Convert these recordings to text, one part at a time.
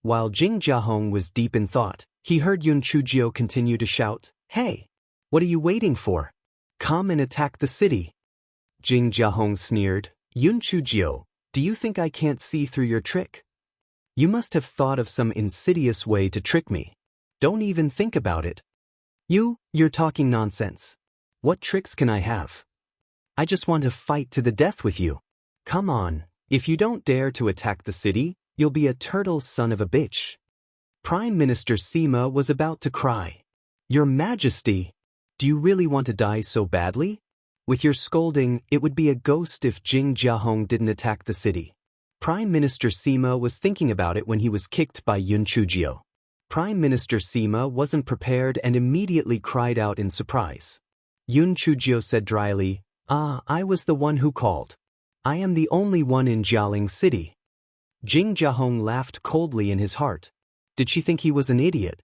While Jing Jiahong was deep in thought, he heard Yun Chujio continue to shout, "Hey! What are you waiting for? Come and attack the city." Jing Jiahong sneered, "Yun Chujio, do you think I can't see through your trick? You must have thought of some insidious way to trick me. Don't even think about it. You're talking nonsense. What tricks can I have? I just want to fight to the death with you. Come on, if you don't dare to attack the city, you'll be a turtle son of a bitch." Prime Minister Sima was about to cry. "Your Majesty, do you really want to die so badly? With your scolding, it would be a ghost if Jing Jiahong didn't attack the city." Prime Minister Sima was thinking about it when he was kicked by Yun Chujio. Prime Minister Sima wasn't prepared and immediately cried out in surprise. Yun Chujio said dryly, I was the one who called. I am the only one in Jialing City." Jing Jiahong laughed coldly in his heart. Did she think he was an idiot?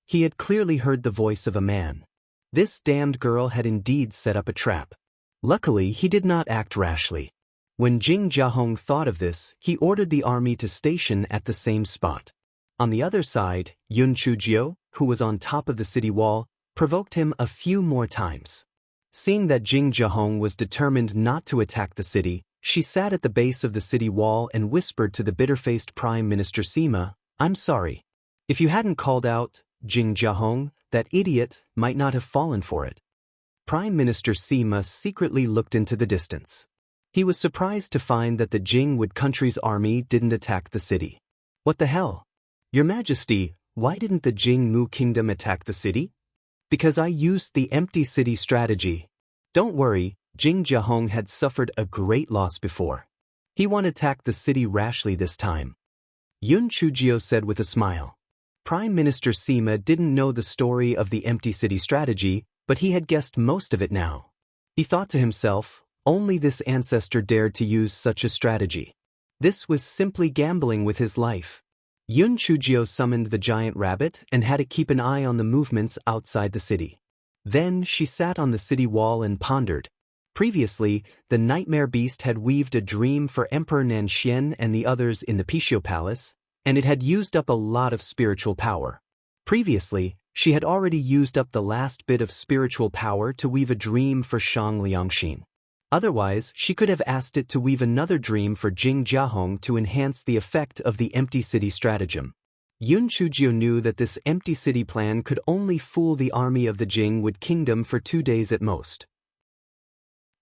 He had clearly heard the voice of a man. This damned girl had indeed set up a trap. Luckily, he did not act rashly. When Jing Jiahong thought of this, he ordered the army to station at the same spot. On the other side, Yun Chujio, who was on top of the city wall, provoked him a few more times. Seeing that Jing Jiahong was determined not to attack the city, she sat at the base of the city wall and whispered to the bitter-faced Prime Minister Sima, "I'm sorry. If you hadn't called out, Jing Jiahong, that idiot might not have fallen for it." Prime Minister Sima secretly looked into the distance. He was surprised to find that the Jing country's army didn't attack the city. "What the hell? Your Majesty, why didn't the Jing kingdom attack the city?" "Because I used the empty city strategy. Don't worry, Jing Jiahong had suffered a great loss before. He won't attack the city rashly this time," Yun Chujio said with a smile. Prime Minister Sima didn't know the story of the empty city strategy, but he had guessed most of it now. He thought to himself, only this ancestor dared to use such a strategy. This was simply gambling with his life. Yun Chujio summoned the giant rabbit and had to keep an eye on the movements outside the city. Then she sat on the city wall and pondered. Previously, the nightmare beast had weaved a dream for Emperor Nanxian and the others in the Pishio Palace, and it had used up a lot of spiritual power. Previously, she had already used up the last bit of spiritual power to weave a dream for Shang Liangxin. Otherwise, she could have asked it to weave another dream for Jing Jiahong to enhance the effect of the empty city stratagem. Yun Chujio knew that this empty city plan could only fool the army of the Jing kingdom for 2 days at most.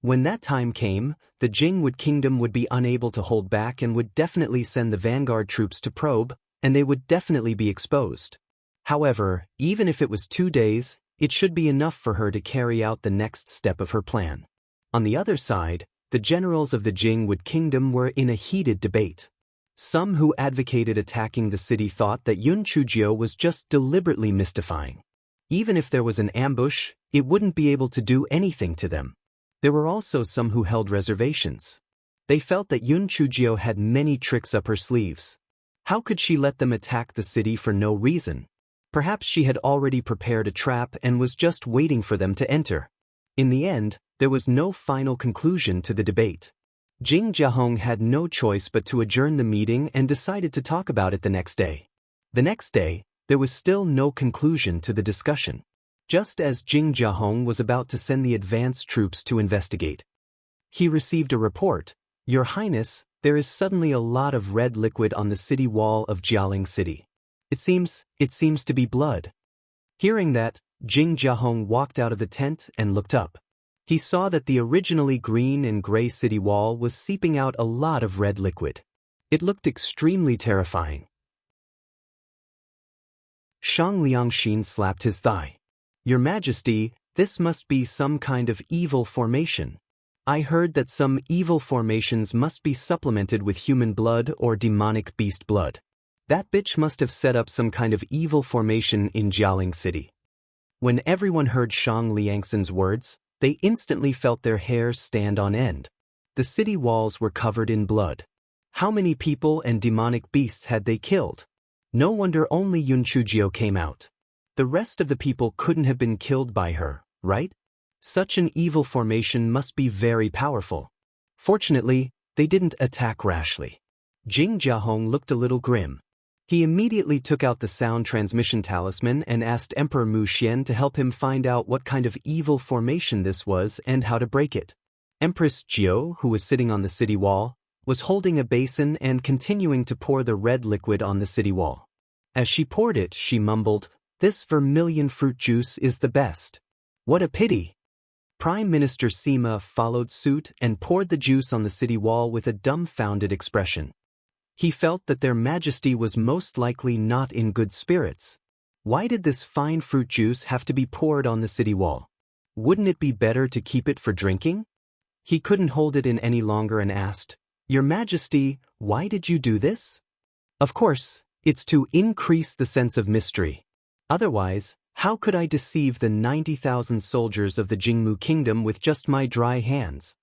When that time came, the Jing kingdom would be unable to hold back and would definitely send the vanguard troops to probe, and they would definitely be exposed. However, even if it was 2 days, it should be enough for her to carry out the next step of her plan. On the other side, the generals of the Jing kingdom were in a heated debate. Some who advocated attacking the city thought that Yun Chujio was just deliberately mystifying. Even if there was an ambush, it wouldn't be able to do anything to them. There were also some who held reservations. They felt that Yun Chujio had many tricks up her sleeves. How could she let them attack the city for no reason? Perhaps she had already prepared a trap and was just waiting for them to enter. In the end, there was no final conclusion to the debate. Jing Jiahong had no choice but to adjourn the meeting and decided to talk about it the next day. The next day, there was still no conclusion to the discussion. Just as Jing Jiahong was about to send the advance troops to investigate, he received a report, "Your Highness, there is suddenly a lot of red liquid on the city wall of Jialing City. It seems to be blood." Hearing that, Jing Jiahong walked out of the tent and looked up. He saw that the originally green and gray city wall was seeping out a lot of red liquid. It looked extremely terrifying. Shang Liangxin slapped his thigh. "Your Majesty, this must be some kind of evil formation. I heard that some evil formations must be supplemented with human blood or demonic beast blood. That bitch must have set up some kind of evil formation in Jialing City." When everyone heard Shang Liangxin's words, they instantly felt their hair stand on end. The city walls were covered in blood. How many people and demonic beasts had they killed? No wonder only Yun Chujio came out. The rest of the people couldn't have been killed by her, right? Such an evil formation must be very powerful. Fortunately, they didn't attack rashly. Jing Jiahong looked a little grim. He immediately took out the sound transmission talisman and asked Emperor Mu Xian to help him find out what kind of evil formation this was and how to break it. Empress Jiao, who was sitting on the city wall, was holding a basin and continuing to pour the red liquid on the city wall. As she poured it, she mumbled, "This vermilion fruit juice is the best. What a pity." Prime Minister Sima followed suit and poured the juice on the city wall with a dumbfounded expression. He felt that their majesty was most likely not in good spirits. Why did this fine fruit juice have to be poured on the city wall? Wouldn't it be better to keep it for drinking? He couldn't hold it in any longer and asked, "Your Majesty, why did you do this?" "Of course, it's to increase the sense of mystery. Otherwise, how could I deceive the 90,000 soldiers of the Jingmu kingdom with just my dry hands?"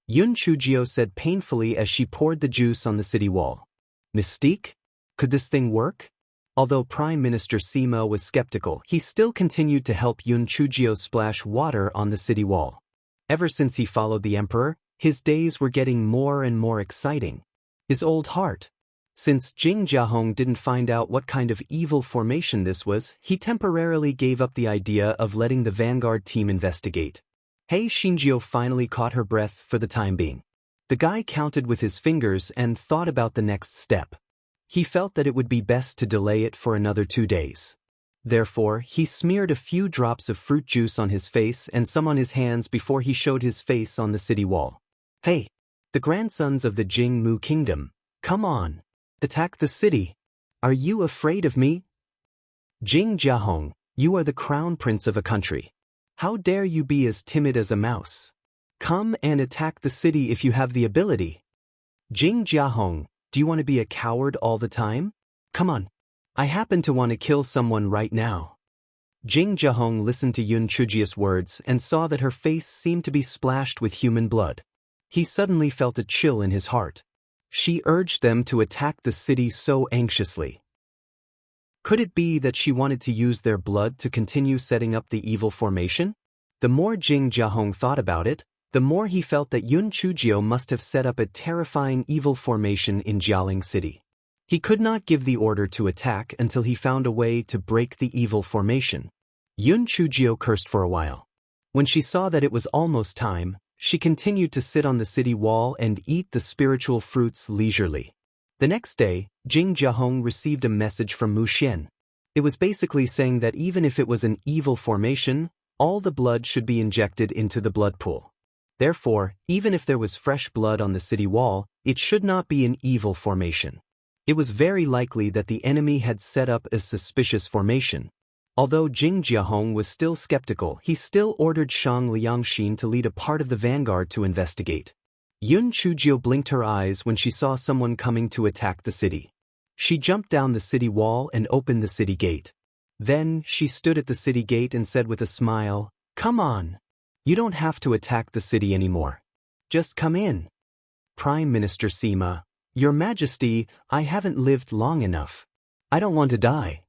Yun Chujio said painfully as she poured the juice on the city wall. Mystique? Could this thing work? Although Prime Minister Sima was skeptical, he still continued to help Yun Chujio splash water on the city wall. Ever since he followed the emperor, his days were getting more and more exciting. His old heart. Since Jing Jiahong didn't find out what kind of evil formation this was, he temporarily gave up the idea of letting the vanguard team investigate. Hei Xinjiu finally caught her breath for the time being. The guy counted with his fingers and thought about the next step. He felt that it would be best to delay it for another 2 days. Therefore, he smeared a few drops of fruit juice on his face and some on his hands before he showed his face on the city wall. "Hey, the grandsons of the Jingmu kingdom, come on. Attack the city. Are you afraid of me? Jing Jiahong, you are the crown prince of a country. How dare you be as timid as a mouse? Come and attack the city if you have the ability. Jing Jiahong, do you want to be a coward all the time? Come on. I happen to want to kill someone right now." Jing Jiahong listened to Yun Chujio's words and saw that her face seemed to be splashed with human blood. He suddenly felt a chill in his heart. She urged them to attack the city so anxiously. Could it be that she wanted to use their blood to continue setting up the evil formation? The more Jing Jiahong thought about it, the more he felt that Yun Chujio must have set up a terrifying evil formation in Jialing City. He could not give the order to attack until he found a way to break the evil formation. Yun Chujio cursed for a while. When she saw that it was almost time, she continued to sit on the city wall and eat the spiritual fruits leisurely. The next day, Jing Jiahong received a message from Mu Xian. It was basically saying that even if it was an evil formation, all the blood should be injected into the blood pool. Therefore, even if there was fresh blood on the city wall, it should not be an evil formation. It was very likely that the enemy had set up a suspicious formation. Although Jing Jiahong was still skeptical, he still ordered Shang Liangxin to lead a part of the vanguard to investigate. Yun Chujio blinked her eyes when she saw someone coming to attack the city. She jumped down the city wall and opened the city gate. Then, she stood at the city gate and said with a smile, "Come on. You don't have to attack the city anymore. Just come in." Prime Minister Sima, "Your Majesty, I haven't lived long enough. I don't want to die."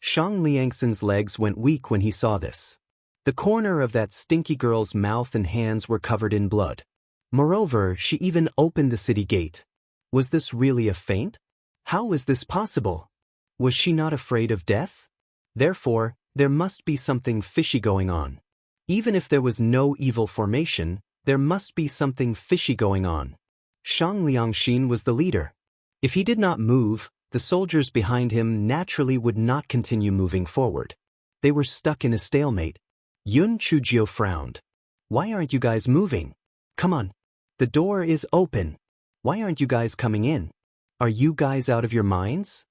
Shang Liangxin's legs went weak when he saw this. The corner of that stinky girl's mouth and hands were covered in blood. Moreover, she even opened the city gate. Was this really a feint? How was this possible? Was she not afraid of death? Therefore, there must be something fishy going on. Even if there was no evil formation, there must be something fishy going on. Shang Liangxin was the leader. If he did not move, the soldiers behind him naturally would not continue moving forward. They were stuck in a stalemate. Yun Chujio frowned. "Why aren't you guys moving? Come on. The door is open. Why aren't you guys coming in? Are you guys out of your minds?"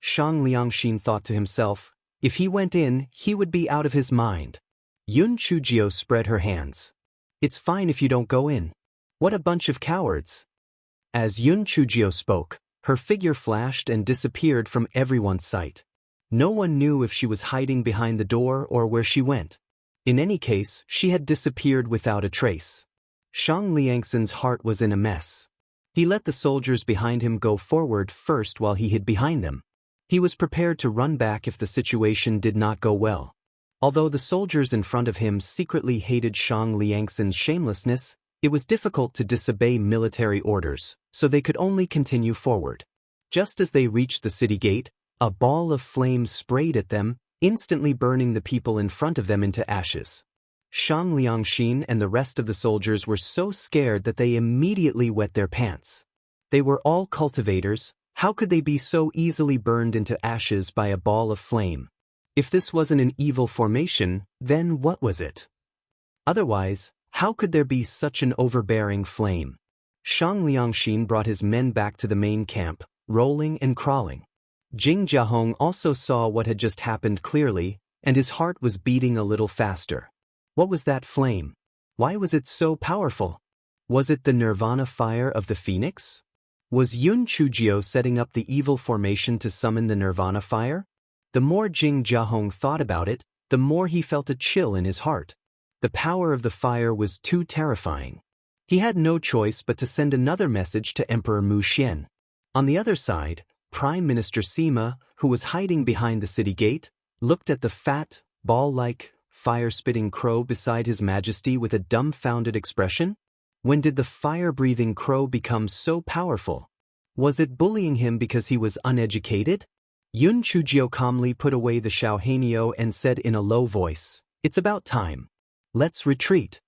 Shang Liangxin thought to himself, if he went in, he would be out of his mind. Yun Chujio spread her hands. "It's fine if you don't go in. What a bunch of cowards." As Yun Chujio spoke, her figure flashed and disappeared from everyone's sight. No one knew if she was hiding behind the door or where she went. In any case, she had disappeared without a trace. Shang Liangxin's heart was in a mess. He let the soldiers behind him go forward first while he hid behind them. He was prepared to run back if the situation did not go well. Although the soldiers in front of him secretly hated Shang Liangxin's shamelessness, It was difficult to disobey military orders, so they could only continue forward. Just as they reached the city gate, a ball of flame sprayed at them, instantly burning the people in front of them into ashes. Shang Liangxin and the rest of the soldiers were so scared that they immediately wet their pants. They were all cultivators. How could they be so easily burned into ashes by a ball of flame? If this wasn't an evil formation, then what was it? Otherwise, how could there be such an overbearing flame? Shang Liangxin brought his men back to the main camp, rolling and crawling. Jing Jiahong also saw what had just happened clearly, and his heart was beating a little faster. What was that flame? Why was it so powerful? Was it the nirvana fire of the phoenix? Was Yun Chujio setting up the evil formation to summon the nirvana fire? The more Jing Jiahong thought about it, the more he felt a chill in his heart. The power of the fire was too terrifying. He had no choice but to send another message to Emperor Mu Xian. On the other side, Prime Minister Sima, who was hiding behind the city gate, looked at the fat, ball-like, fire-spitting crow beside His Majesty with a dumbfounded expression. When did the fire-breathing crow become so powerful? Was it bullying him because he was uneducated? Yun Chujio calmly put away the Xiaohenio and said in a low voice, "It's about time. Let's retreat."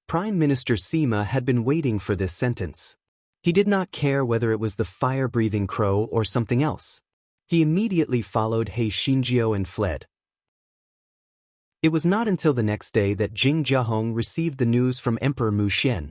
Prime Minister Sima had been waiting for this sentence. He did not care whether it was the fire-breathing crow or something else. He immediately followed He Xinjiao and fled. It was not until the next day that Jing Jiahong received the news from Emperor Mu Xian.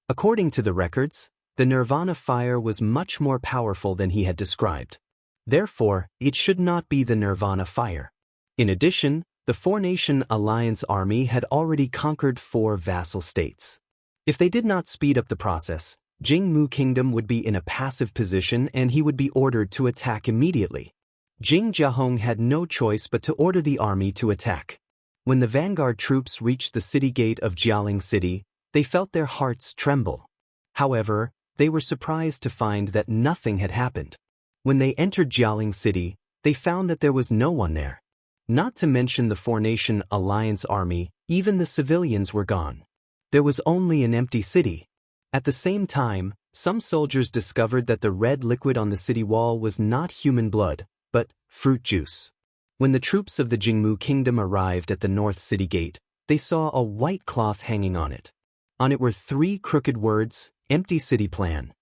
According to the records, the nirvana fire was much more powerful than he had described. Therefore, it should not be the nirvana fire. In addition, the four-nation alliance army had already conquered 4 vassal states. If they did not speed up the process, Jingmu Kingdom would be in a passive position and he would be ordered to attack immediately. Jing Jiahong had no choice but to order the army to attack. When the vanguard troops reached the city gate of Jialing City, they felt their hearts tremble. However, they were surprised to find that nothing had happened. When they entered Jialing City, they found that there was no one there. Not to mention the four-nation alliance army, even the civilians were gone. There was only an empty city. At the same time, some soldiers discovered that the red liquid on the city wall was not human blood, but fruit juice. When the troops of the Jingmu Kingdom arrived at the North City Gate, they saw a white cloth hanging on it. On it were 3 crooked words, "Empty City Plan."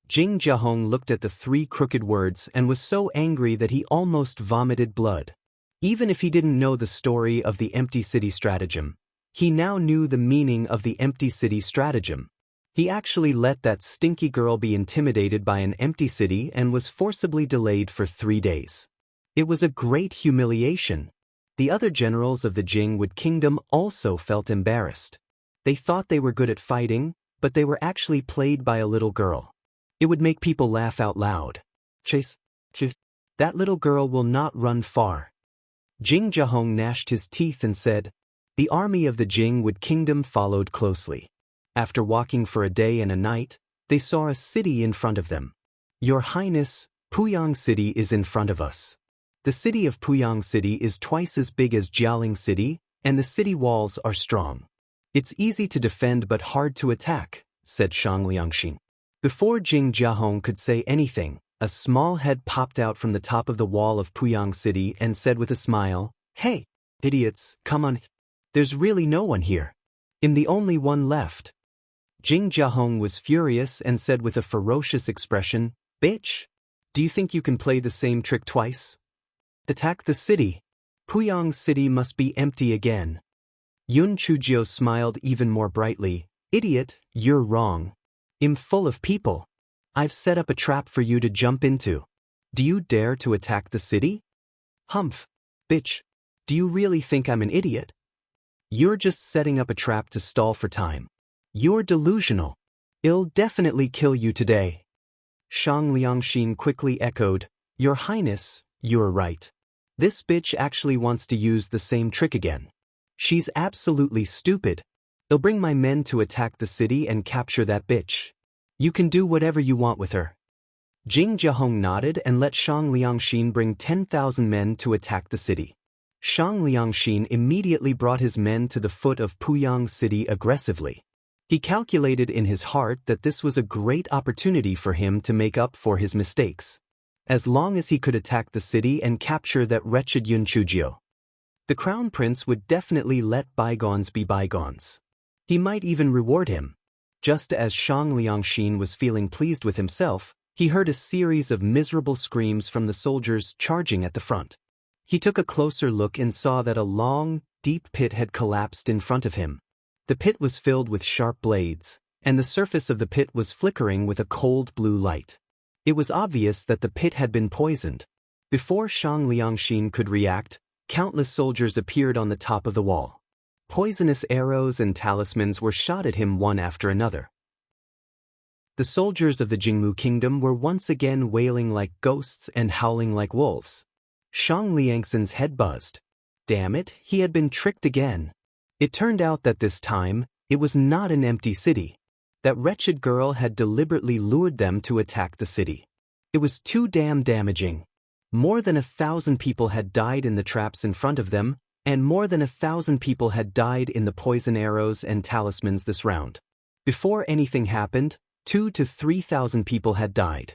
Jing Jiahong looked at the 3 crooked words and was so angry that he almost vomited blood. Even if he didn't know the story of the empty city stratagem, he now knew the meaning of the empty city stratagem. He actually let that stinky girl be intimidated by an empty city and was forcibly delayed for 3 days. It was a great humiliation. The other generals of the Jingwood Kingdom also felt embarrassed. They thought they were good at fighting, but they were actually played by a little girl. It would make people laugh out loud. Chase, that little girl will not run far. Jing Jiahong gnashed his teeth and said. The army of the Jingwood Kingdom followed closely. After walking for a day and a night, they saw a city in front of them. "Your Highness, Puyang City is in front of us. The city of Puyang City is twice as big as Jialing City, and the city walls are strong. It's easy to defend but hard to attack," said Shang Liangxin. Before Jing Jiahong could say anything, a small head popped out from the top of the wall of Puyang City and said with a smile, "Hey, idiots, come on. There's really no one here. I'm the only one left." Jing Jiahong was furious and said with a ferocious expression, "Bitch! Do you think you can play the same trick twice? Attack the city. Puyang City must be empty again." Yun Chujio smiled even more brightly. "Idiot, you're wrong. I'm full of people. I've set up a trap for you to jump into. Do you dare to attack the city? Humph. Bitch. Do you really think I'm an idiot? You're just setting up a trap to stall for time. You're delusional. I'll definitely kill you today." Shang Liangxin quickly echoed, "Your Highness, you're right. This bitch actually wants to use the same trick again. She's absolutely stupid. I'll bring my men to attack the city and capture that bitch. You can do whatever you want with her." Jing Jiahong nodded and let Shang Liangxin bring 10,000 men to attack the city. Shang Liangxin immediately brought his men to the foot of Puyang City aggressively. He calculated in his heart that this was a great opportunity for him to make up for his mistakes. As long as he could attack the city and capture that wretched Yun Chujio, the crown prince would definitely let bygones be bygones. He might even reward him. Just as Shang Liangxin was feeling pleased with himself, he heard a series of miserable screams from the soldiers charging at the front. He took a closer look and saw that a long, deep pit had collapsed in front of him. The pit was filled with sharp blades, and the surface of the pit was flickering with a cold blue light. It was obvious that the pit had been poisoned. Before Shang Liangxin could react, countless soldiers appeared on the top of the wall. Poisonous arrows and talismans were shot at him one after another. The soldiers of the Jingmu kingdom were once again wailing like ghosts and howling like wolves. Shang Liangxin's head buzzed. Damn it, he had been tricked again. It turned out that this time, it was not an empty city. That wretched girl had deliberately lured them to attack the city. It was too damn damaging. More than 1,000 people had died in the traps in front of them, and more than 1,000 people had died in the poison arrows and talismans this round. Before anything happened, 2,000 to 3,000 people had died.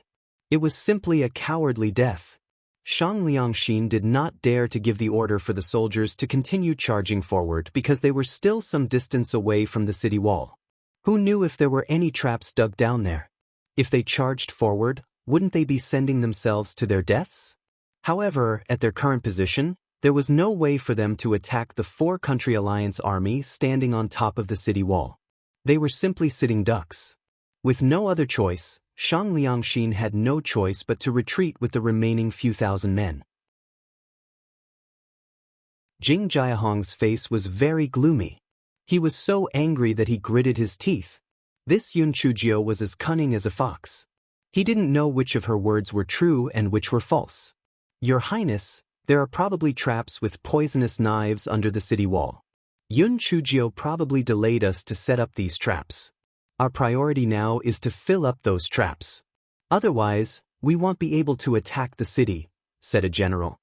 It was simply a cowardly death. Shang Liangxin did not dare to give the order for the soldiers to continue charging forward because they were still some distance away from the city wall. Who knew if there were any traps dug down there? If they charged forward, wouldn't they be sending themselves to their deaths? However, at their current position, there was no way for them to attack the four-country alliance army standing on top of the city wall. They were simply sitting ducks. With no other choice, Shang Liangxin had no choice but to retreat with the remaining few thousand men. Jing Jiahong's face was very gloomy. He was so angry that he gritted his teeth. This Yun Chujio was as cunning as a fox. He didn't know which of her words were true and which were false. Your Highness, there are probably traps with poisonous knives under the city wall. Yun Chujio probably delayed us to set up these traps. Our priority now is to fill up those traps. Otherwise, we won't be able to attack the city, said a general.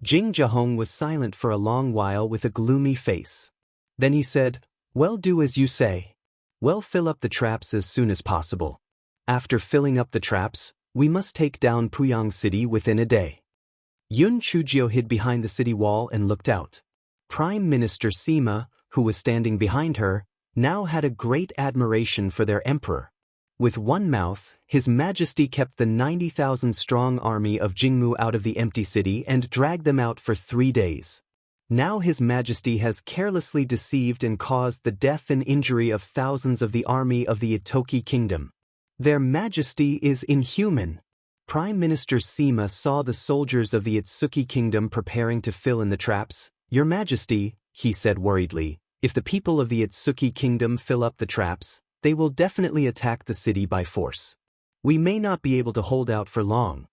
Jing Jiahong was silent for a long while with a gloomy face. Then he said, "Well, do as you say. Well, fill up the traps as soon as possible. After filling up the traps, we must take down Puyang City within a day." Yun Chujio hid behind the city wall and looked out. Prime Minister Sima, who was standing behind her, now had a great admiration for their emperor. With one mouth, His Majesty kept the 90,000-strong army of Jingmu out of the empty city and dragged them out for 3 days. Now His Majesty has carelessly deceived and caused the death and injury of thousands of the army of the Itoki kingdom. Their Majesty is inhuman. Prime Minister Sima saw the soldiers of the Itsuki kingdom preparing to fill in the traps. "Your Majesty," he said worriedly, "if the people of the Itsuki kingdom fill up the traps, they will definitely attack the city by force. We may not be able to hold out for long."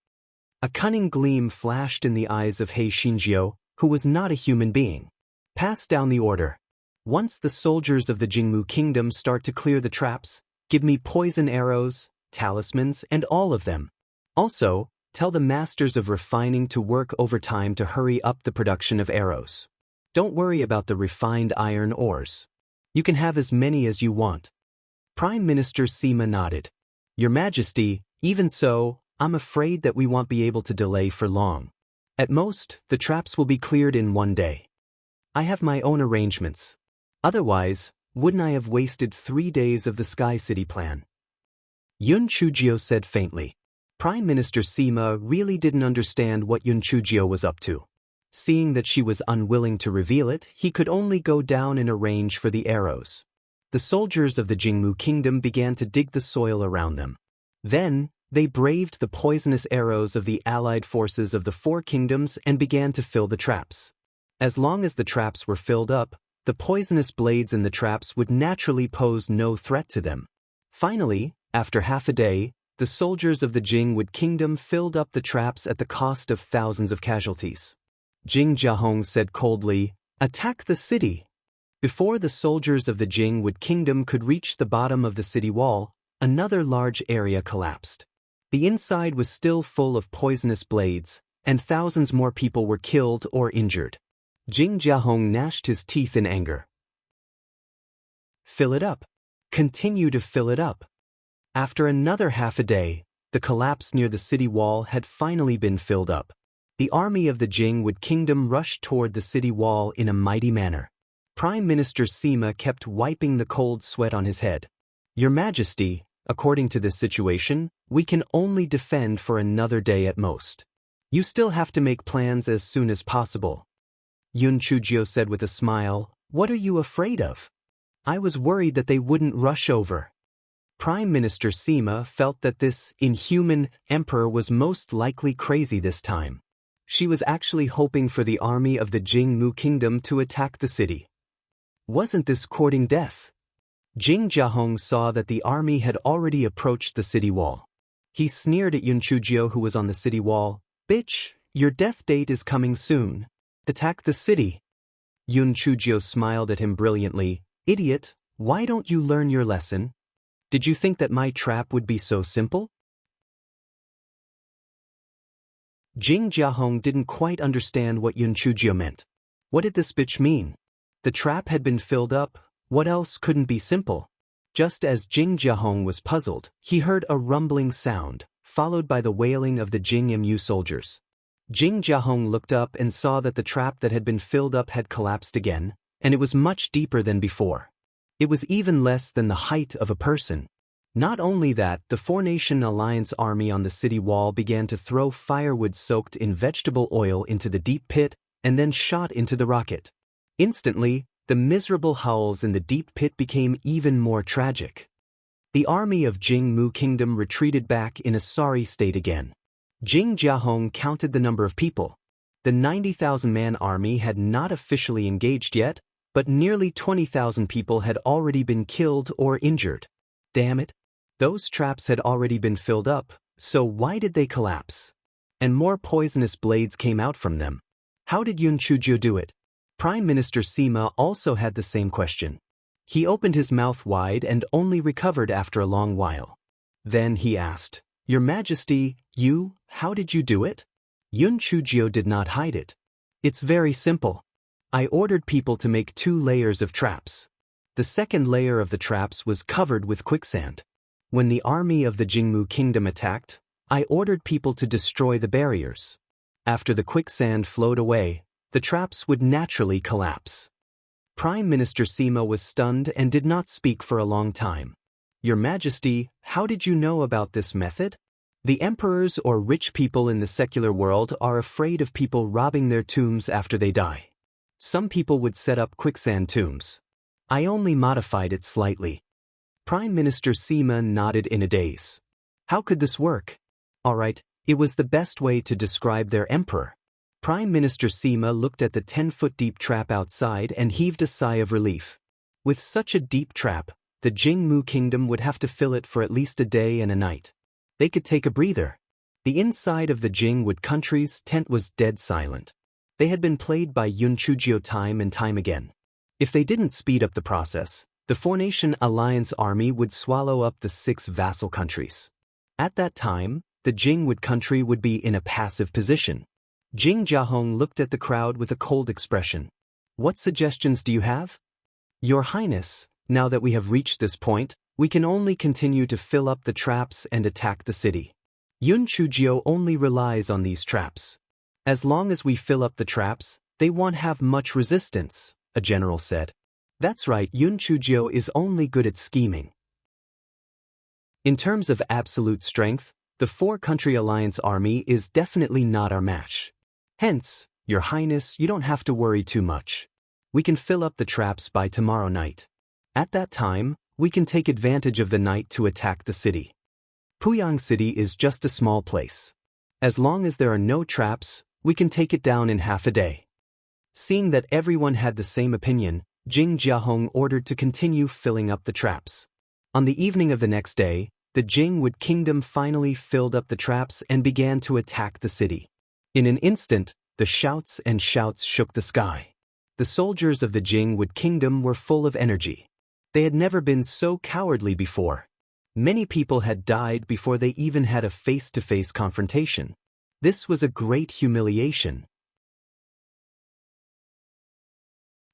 A cunning gleam flashed in the eyes of He Xinjiu, who was not a human being. "Pass down the order. Once the soldiers of the Jingmu kingdom start to clear the traps, give me poison arrows, talismans, and all of them. Also, tell the masters of refining to work overtime to hurry up the production of arrows. Don't worry about the refined iron ores. You can have as many as you want." Prime Minister Sima nodded. "Your Majesty, even so, I'm afraid that we won't be able to delay for long. At most, the traps will be cleared in 1 day. I have my own arrangements. Otherwise, wouldn't I have wasted 3 days of the Sky City plan?" Yun Chujio said faintly. Prime Minister Sima really didn't understand what Yun Chujio was up to. Seeing that she was unwilling to reveal it, he could only go down and arrange for the arrows. The soldiers of the Jingmu kingdom began to dig the soil around them. Then, they braved the poisonous arrows of the allied forces of the 4 kingdoms and began to fill the traps. As long as the traps were filled up, the poisonous blades in the traps would naturally pose no threat to them. Finally, after half a day, the soldiers of the Jingwood kingdom filled up the traps at the cost of thousands of casualties. Jing Jiahong said coldly, "Attack the city." Before the soldiers of the Jingwood kingdom could reach the bottom of the city wall, another large area collapsed. The inside was still full of poisonous blades, and thousands more people were killed or injured. Jing Jiahong gnashed his teeth in anger. Fill it up. Continue to fill it up. After another half a day, the collapse near the city wall had finally been filled up. The army of the Jingwood Kingdom rushed toward the city wall in a mighty manner. Prime Minister Sima kept wiping the cold sweat on his head. Your Majesty, according to this situation, we can only defend for another day at most. You still have to make plans as soon as possible. Yun Chujio said with a smile, What are you afraid of? I was worried that they wouldn't rush over. Prime Minister Sima felt that this inhuman emperor was most likely crazy this time. She was actually hoping for the army of the Jingmu Kingdom to attack the city. Wasn't this courting death? Jing Jiahong saw that the army had already approached the city wall. He sneered at Yun Chujio, who was on the city wall. Bitch, your death date is coming soon. Attack the city. Yun Chujio smiled at him brilliantly. Idiot, why don't you learn your lesson? Did you think that my trap would be so simple? Jing Jiahong didn't quite understand what Yun Chujio meant. What did this bitch mean? The trap had been filled up. What else couldn't be simple? Just as Jing Jiahong was puzzled, he heard a rumbling sound, followed by the wailing of the Jing-mu soldiers. Jing Jiahong looked up and saw that the trap that had been filled up had collapsed again, and it was much deeper than before. It was even less than the height of a person. Not only that, the Four-Nation Alliance army on the city wall began to throw firewood soaked in vegetable oil into the deep pit and then shot into the rocket. Instantly, the miserable howls in the deep pit became even more tragic. The army of Jingmu Kingdom retreated back in a sorry state again. Jing Jiahong counted the number of people. The 90,000-man army had not officially engaged yet, but nearly 20,000 people had already been killed or injured. Damn it. Those traps had already been filled up, so why did they collapse? And more poisonous blades came out from them. How did Yun Chujio do it? Prime Minister Sima also had the same question. He opened his mouth wide and only recovered after a long while. Then he asked, Your Majesty, how did you do it? Yun Chujio did not hide it. It's very simple. I ordered people to make 2 layers of traps. The second layer of the traps was covered with quicksand. When the army of the Jingmu Kingdom attacked, I ordered people to destroy the barriers. After the quicksand flowed away, the traps would naturally collapse. Prime Minister Sima was stunned and did not speak for a long time. Your Majesty, how did you know about this method? The emperors or rich people in the secular world are afraid of people robbing their tombs after they die. Some people would set up quicksand tombs. I only modified it slightly. Prime Minister Sima nodded in a daze. How could this work? All right, it was the best way to describe their emperor. Prime Minister Sima looked at the 10-foot deep trap outside and heaved a sigh of relief. With such a deep trap, the Jingmu Kingdom would have to fill it for at least a day and a night. They could take a breather. The inside of the Jingwood country's tent was dead silent. They had been played by Yun Chujio time and time again. If they didn't speed up the process, the Four-Nation Alliance army would swallow up the 6 vassal countries. At that time, the Jingwood country would be in a passive position. Jing Jiahong looked at the crowd with a cold expression. What suggestions do you have? Your Highness, now that we have reached this point, we can only continue to fill up the traps and attack the city. Yun Chujio only relies on these traps. As long as we fill up the traps, they won't have much resistance, a general said. That's right, Yun Chujio is only good at scheming. In terms of absolute strength, the 4-country alliance army is definitely not our match. Hence, Your Highness, you don't have to worry too much. We can fill up the traps by tomorrow night. At that time, we can take advantage of the night to attack the city. Puyang City is just a small place. As long as there are no traps, we can take it down in half a day. Seeing that everyone had the same opinion, Jing Jiahong ordered to continue filling up the traps. On the evening of the next day, the Jingwood Kingdom finally filled up the traps and began to attack the city. In an instant, the shouts and shouts shook the sky. The soldiers of the Jingwood Kingdom were full of energy. They had never been so cowardly before. Many people had died before they even had a face-to-face confrontation. This was a great humiliation.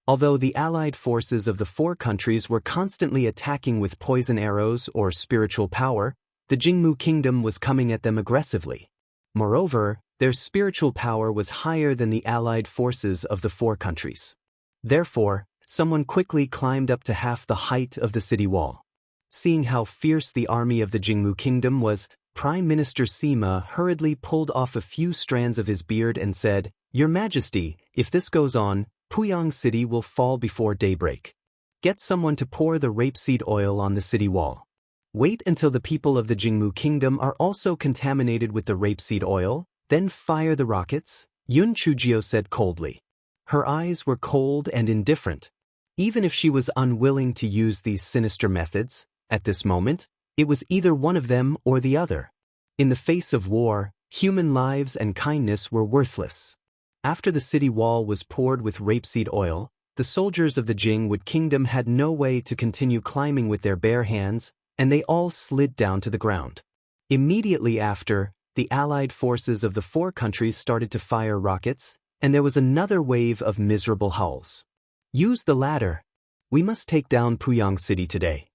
Although the allied forces of the four countries were constantly attacking with poison arrows or spiritual power, the Jingmu kingdom was coming at them aggressively. Moreover, their spiritual power was higher than the allied forces of the four countries. Therefore, someone quickly climbed up to half the height of the city wall. Seeing how fierce the army of the Jingmu kingdom was, Prime Minister Sima hurriedly pulled off a few strands of his beard and said, "Your Majesty, if this goes on, Puyang City will fall before daybreak. Get someone to pour the rapeseed oil on the city wall. Wait until the people of the Jingmu kingdom are also contaminated with the rapeseed oil, then fire the rockets," Yun Chujio said coldly. Her eyes were cold and indifferent. Even if she was unwilling to use these sinister methods, at this moment, it was either one of them or the other. In the face of war, human lives and kindness were worthless. After the city wall was poured with rapeseed oil, the soldiers of the Jingwood kingdom had no way to continue climbing with their bare hands, and they all slid down to the ground. Immediately after, the allied forces of the four countries started to fire rockets, and there was another wave of miserable howls. "Use the ladder. We must take down Puyang City today."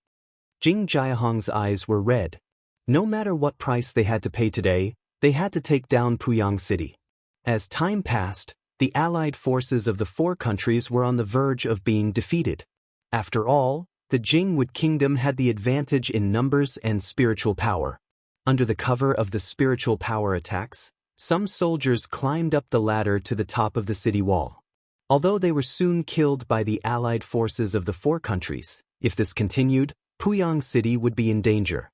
Jing Jiahong's eyes were red. No matter what price they had to pay today, they had to take down Puyang City. As time passed, the allied forces of the four countries were on the verge of being defeated. After all, the Jingwood kingdom had the advantage in numbers and spiritual power. Under the cover of the spiritual power attacks, some soldiers climbed up the ladder to the top of the city wall. Although they were soon killed by the allied forces of the four countries, if this continued, Puyang City would be in danger.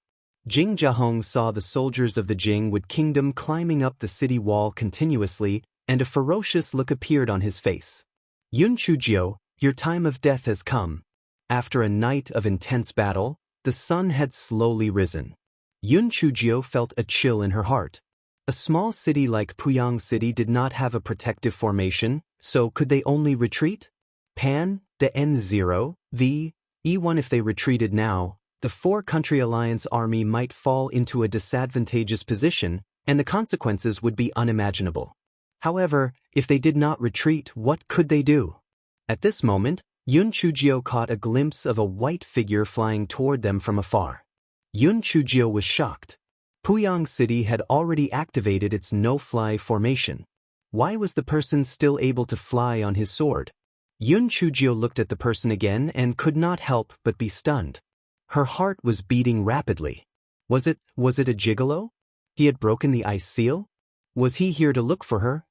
Jing Jiahong saw the soldiers of the Jingwood kingdom climbing up the city wall continuously, and a ferocious look appeared on his face. "Yun Chujio, your time of death has come." After a night of intense battle, the sun had slowly risen. Yun Chujio felt a chill in her heart. A small city like Puyang City did not have a protective formation, so could they only retreat? Pan, the N0, the E1. If they retreated now, the four-country alliance army might fall into a disadvantageous position, and the consequences would be unimaginable. However, if they did not retreat, what could they do? At this moment, Yun Chujio caught a glimpse of a white figure flying toward them from afar. Yun Chujio was shocked. Puyang City had already activated its no-fly formation. Why was the person still able to fly on his sword? Yun Chujio looked at the person again and could not help but be stunned. Her heart was beating rapidly. Was it a gigolo? He had broken the ice seal? Was he here to look for her?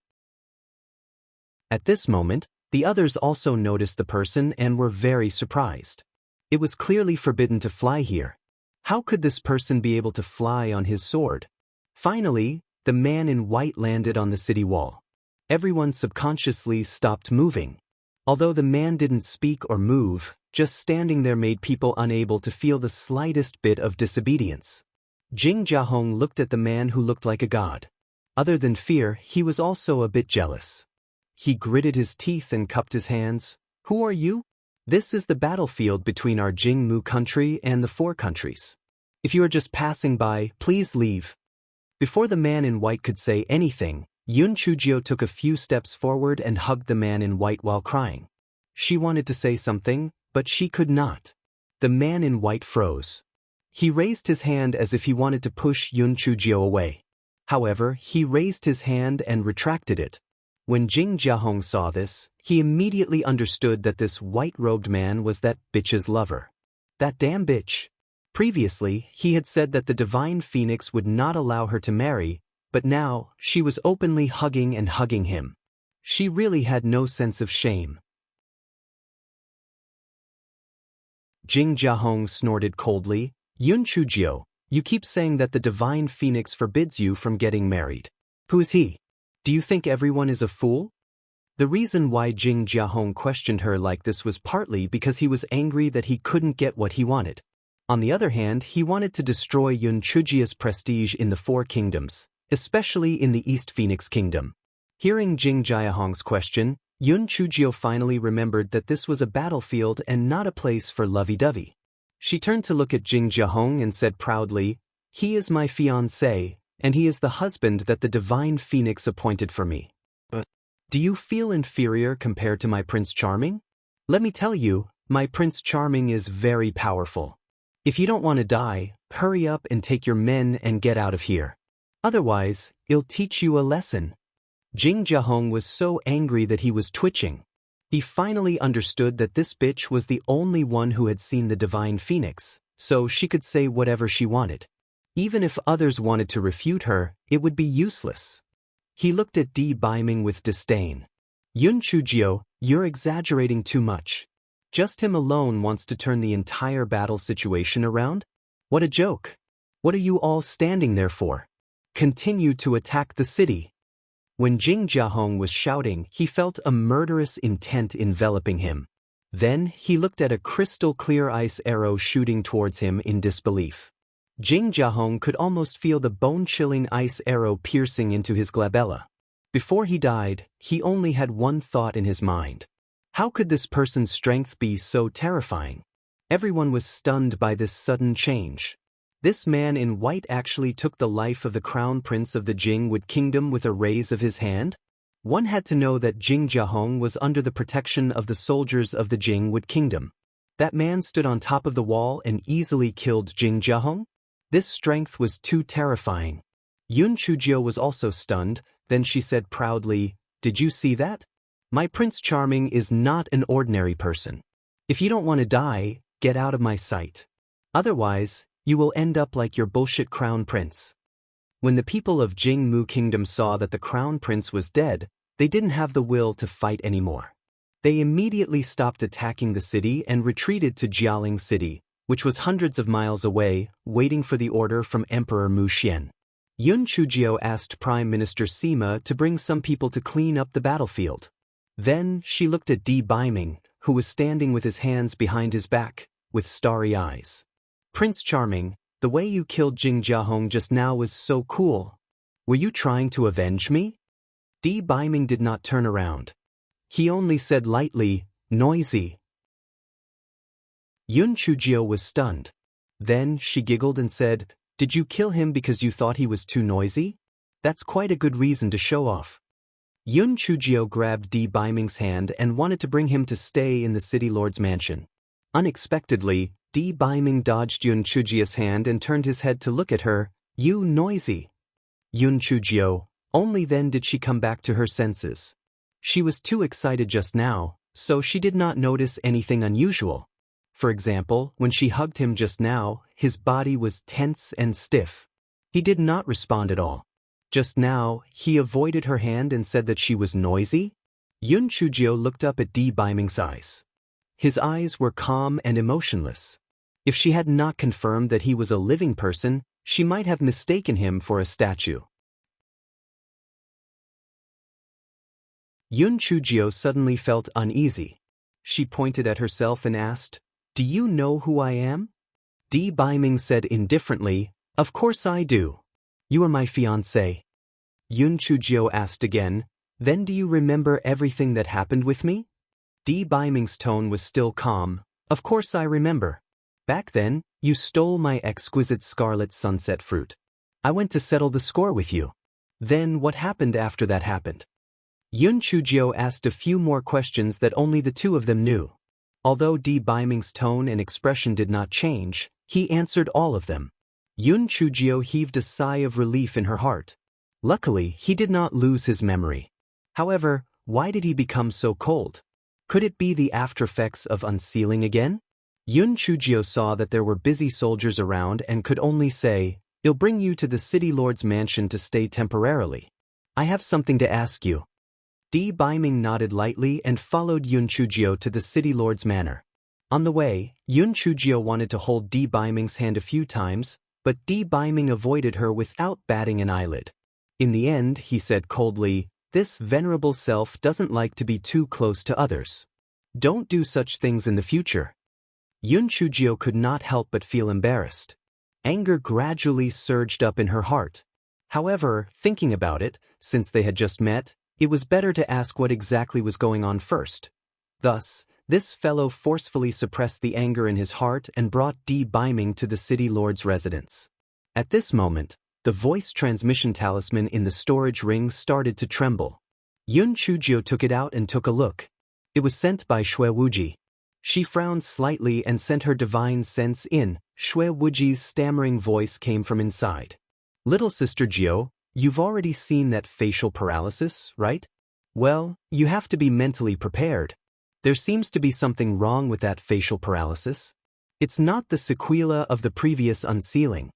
At this moment, the others also noticed the person and were very surprised. It was clearly forbidden to fly here. How could this person be able to fly on his sword? Finally, the man in white landed on the city wall. Everyone subconsciously stopped moving. Although the man didn't speak or move, just standing there made people unable to feel the slightest bit of disobedience. Jing Jiahong looked at the man who looked like a god. Other than fear, he was also a bit jealous. He gritted his teeth and cupped his hands. "Who are you? This is the battlefield between our Jingmu country and the four countries. If you are just passing by, please leave." Before the man in white could say anything, Yun Chujio took a few steps forward and hugged the man in white while crying. She wanted to say something, but she could not. The man in white froze. He raised his hand as if he wanted to push Yun Chujio away. However, he raised his hand and retracted it. When Jing Jiahong saw this, he immediately understood that this white-robed man was that bitch's lover. That damn bitch. Previously, he had said that the divine phoenix would not allow her to marry, but now, she was openly hugging him. She really had no sense of shame. Jing Jiahong snorted coldly. "Yun Chujio, you keep saying that the divine phoenix forbids you from getting married. Who is he? Do you think everyone is a fool?" The reason why Jing Jiahong questioned her like this was partly because he was angry that he couldn't get what he wanted. On the other hand, he wanted to destroy Yun Chujio's prestige in the Four Kingdoms, especially in the East Phoenix Kingdom. Hearing Jing Jiahong's question, Yun Chujio finally remembered that this was a battlefield and not a place for lovey-dovey. She turned to look at Jing Jiahong and said proudly, "He is my fiancé, and he is the husband that the divine phoenix appointed for me. But do you feel inferior compared to my Prince Charming?" Let me tell you, my Prince Charming is very powerful. If you don't want to die, hurry up and take your men and get out of here. Otherwise, I'll teach you a lesson. Jing Jiahong was so angry that he was twitching. He finally understood that this bitch was the only one who had seen the divine phoenix, so she could say whatever she wanted. Even if others wanted to refute her, it would be useless. He looked at Di Baiming with disdain. Yun Chujio, you're exaggerating too much. Just him alone wants to turn the entire battle situation around? What a joke. What are you all standing there for? Continue to attack the city. When Jing Jiahong was shouting, he felt a murderous intent enveloping him. Then he looked at a crystal-clear ice arrow shooting towards him in disbelief. Jing Jiahong could almost feel the bone-chilling ice arrow piercing into his glabella. Before he died, he only had one thought in his mind. How could this person's strength be so terrifying? Everyone was stunned by this sudden change. This man in white actually took the life of the crown prince of the Jingwood kingdom with a raise of his hand? One had to know that Jing Jiahong was under the protection of the soldiers of the Jingwood kingdom. That man stood on top of the wall and easily killed Jing Jiahong? This strength was too terrifying. Yun Chujio was also stunned, then she said proudly, "Did you see that? My Prince Charming is not an ordinary person. If you don't want to die, get out of my sight. Otherwise, you will end up like your bullshit crown prince." When the people of Jingmu Kingdom saw that the crown prince was dead, they didn't have the will to fight anymore. They immediately stopped attacking the city and retreated to Jialing City, which was hundreds of miles away, waiting for the order from Emperor Mu Xian. Yun Chujio asked Prime Minister Sima to bring some people to clean up the battlefield. Then she looked at Di Baiming, who was standing with his hands behind his back, with starry eyes. "Prince Charming, the way you killed Jing Jiahong just now was so cool. Were you trying to avenge me?" Di Baiming did not turn around. He only said lightly, "Noisy." Yun Chujio was stunned. Then she giggled and said, "Did you kill him because you thought he was too noisy? That's quite a good reason to show off." Yun Chujio grabbed Di Baiming's hand and wanted to bring him to stay in the city lord's mansion. Unexpectedly, Di Baiming dodged Yun Chujio's hand and turned his head to look at her. "You noisy." Yun Chujio, only then did she come back to her senses. She was too excited just now, so she did not notice anything unusual. For example, when she hugged him just now, his body was tense and stiff. He did not respond at all. Just now, he avoided her hand and said that she was noisy? Yun Chujio looked up at Di Baiming's eyes. His eyes were calm and emotionless. If she had not confirmed that he was a living person, she might have mistaken him for a statue. Yun Chujio suddenly felt uneasy. She pointed at herself and asked, "Do you know who I am?" Di Baiming said indifferently, "Of course I do. You are my fiancé." Yun Chujio asked again, "Then do you remember everything that happened with me?" Di Baiming's tone was still calm. "Of course I remember. Back then, you stole my exquisite scarlet sunset fruit. I went to settle the score with you. Then what happened after that happened?" Yun Chujio asked a few more questions that only the two of them knew. Although Di Baiming's tone and expression did not change, he answered all of them. Yun Chujio heaved a sigh of relief in her heart. Luckily, he did not lose his memory. However, why did he become so cold? Could it be the aftereffects of unsealing again? Yun Chujio saw that there were busy soldiers around and could only say, "I'll bring you to the city lord's mansion to stay temporarily. I have something to ask you." Di Baiming nodded lightly and followed Yun Chujio to the city lord's manor. On the way, Yun Chujio wanted to hold Di Baiming's hand a few times, but Di Baiming avoided her without batting an eyelid. In the end, he said coldly, "This venerable self doesn't like to be too close to others. Don't do such things in the future." Yun Chujio could not help but feel embarrassed. Anger gradually surged up in her heart. However, thinking about it, since they had just met, it was better to ask what exactly was going on first. Thus, this fellow forcefully suppressed the anger in his heart and brought Di Baiming to the city lord's residence. At this moment, the voice transmission talisman in the storage ring started to tremble. Yun Chujio took it out and took a look. It was sent by Shui Wuji. She frowned slightly and sent her divine sense in. Shui Wuji's stammering voice came from inside. Little Sister Jiao, you've already seen that facial paralysis, right? Well, you have to be mentally prepared. There seems to be something wrong with that facial paralysis. It's not the sequela of the previous unsealing.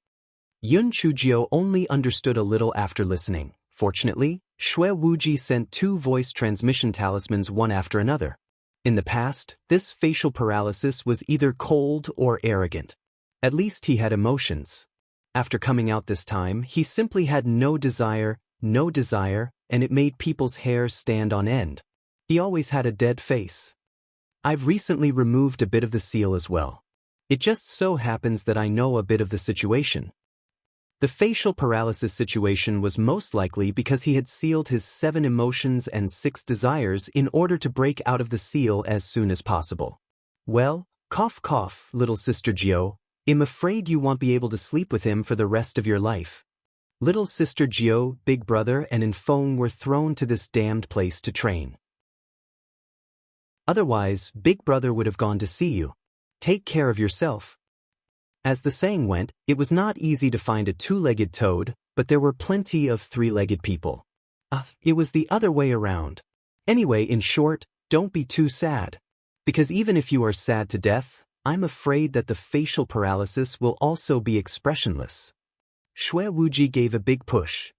Yun Chujiao only understood a little after listening. Fortunately, Shui Wuji sent 2 voice transmission talismans one after another. In the past, this facial paralysis was either cold or arrogant. At least he had emotions. After coming out this time, he simply had no desire, and it made people's hair stand on end. He always had a dead face. I've recently removed a bit of the seal as well. It just so happens that I know a bit of the situation. The facial paralysis situation was most likely because he had sealed his 7 emotions and 6 desires in order to break out of the seal as soon as possible. Well, cough cough, little Sister Jiao, I'm afraid you won't be able to sleep with him for the rest of your life. Little Sister Jiao, Big Brother and Infeng were thrown to this damned place to train. Otherwise, Big Brother would have gone to see you. Take care of yourself. As the saying went, it was not easy to find a 2-legged toad, but there were plenty of 3-legged people. It was the other way around. Anyway, in short, don't be too sad. Because even if you are sad to death, I'm afraid that the facial paralysis will also be expressionless. Shui Wuji gave a big push.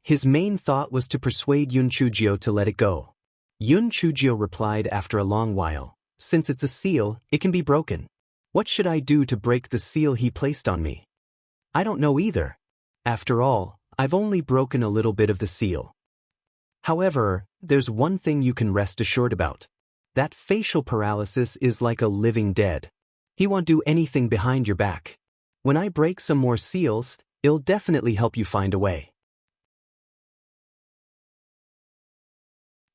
His main thought was to persuade Yun Chujiao to let it go. Yun Chujiao replied after a long while, since it's a seal, it can be broken. What should I do to break the seal he placed on me? I don't know either. After all, I've only broken a little bit of the seal. However, there's one thing you can rest assured about. That facial paralysis is like a living dead. He won't do anything behind your back. When I break some more seals, it'll definitely help you find a way.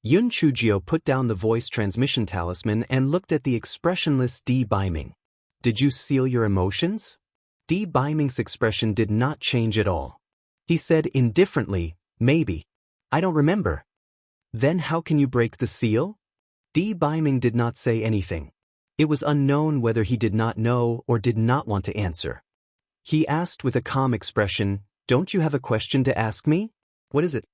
Yun Chujiao put down the voice transmission talisman and looked at the expressionless Di Baiming. Did you seal your emotions? Di Baiming's expression did not change at all. He said indifferently, maybe. I don't remember. Then how can you break the seal? Di Baiming did not say anything. It was unknown whether he did not know or did not want to answer. He asked with a calm expression, don't you have a question to ask me? What is it?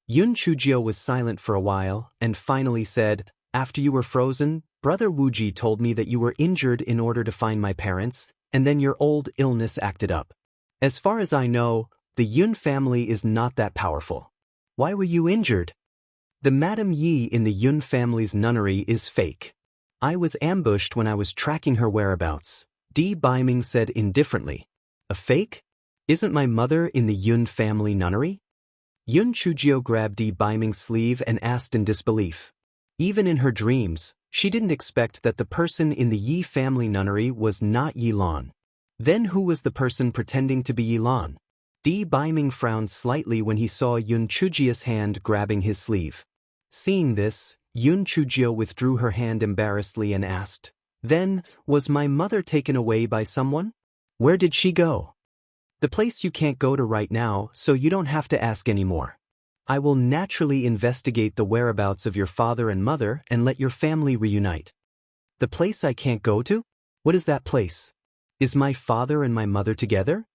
Yun Chujiao was silent for a while and finally said, after you were frozen, Brother Wuji told me that you were injured in order to find my parents, and then your old illness acted up. As far as I know, the Yun family is not that powerful. Why were you injured? The Madame Yi in the Yun family's nunnery is fake. I was ambushed when I was tracking her whereabouts, Di Baiming said indifferently. A fake? Isn't my mother in the Yun family nunnery? Yun Chujiao grabbed Di Baiming's sleeve and asked in disbelief. Even in her dreams, she didn't expect that the person in the Yi family nunnery was not Yi Lan. Then who was the person pretending to be Yi Lan? Di Baiming frowned slightly when he saw Yun Chujia's hand grabbing his sleeve. Seeing this, Yun Chujiao withdrew her hand embarrassedly and asked, then, was my mother taken away by someone? Where did she go? The place you can't go to right now, so you don't have to ask anymore. I will naturally investigate the whereabouts of your father and mother and let your family reunite. The place I can't go to? What is that place? Is my father and my mother together?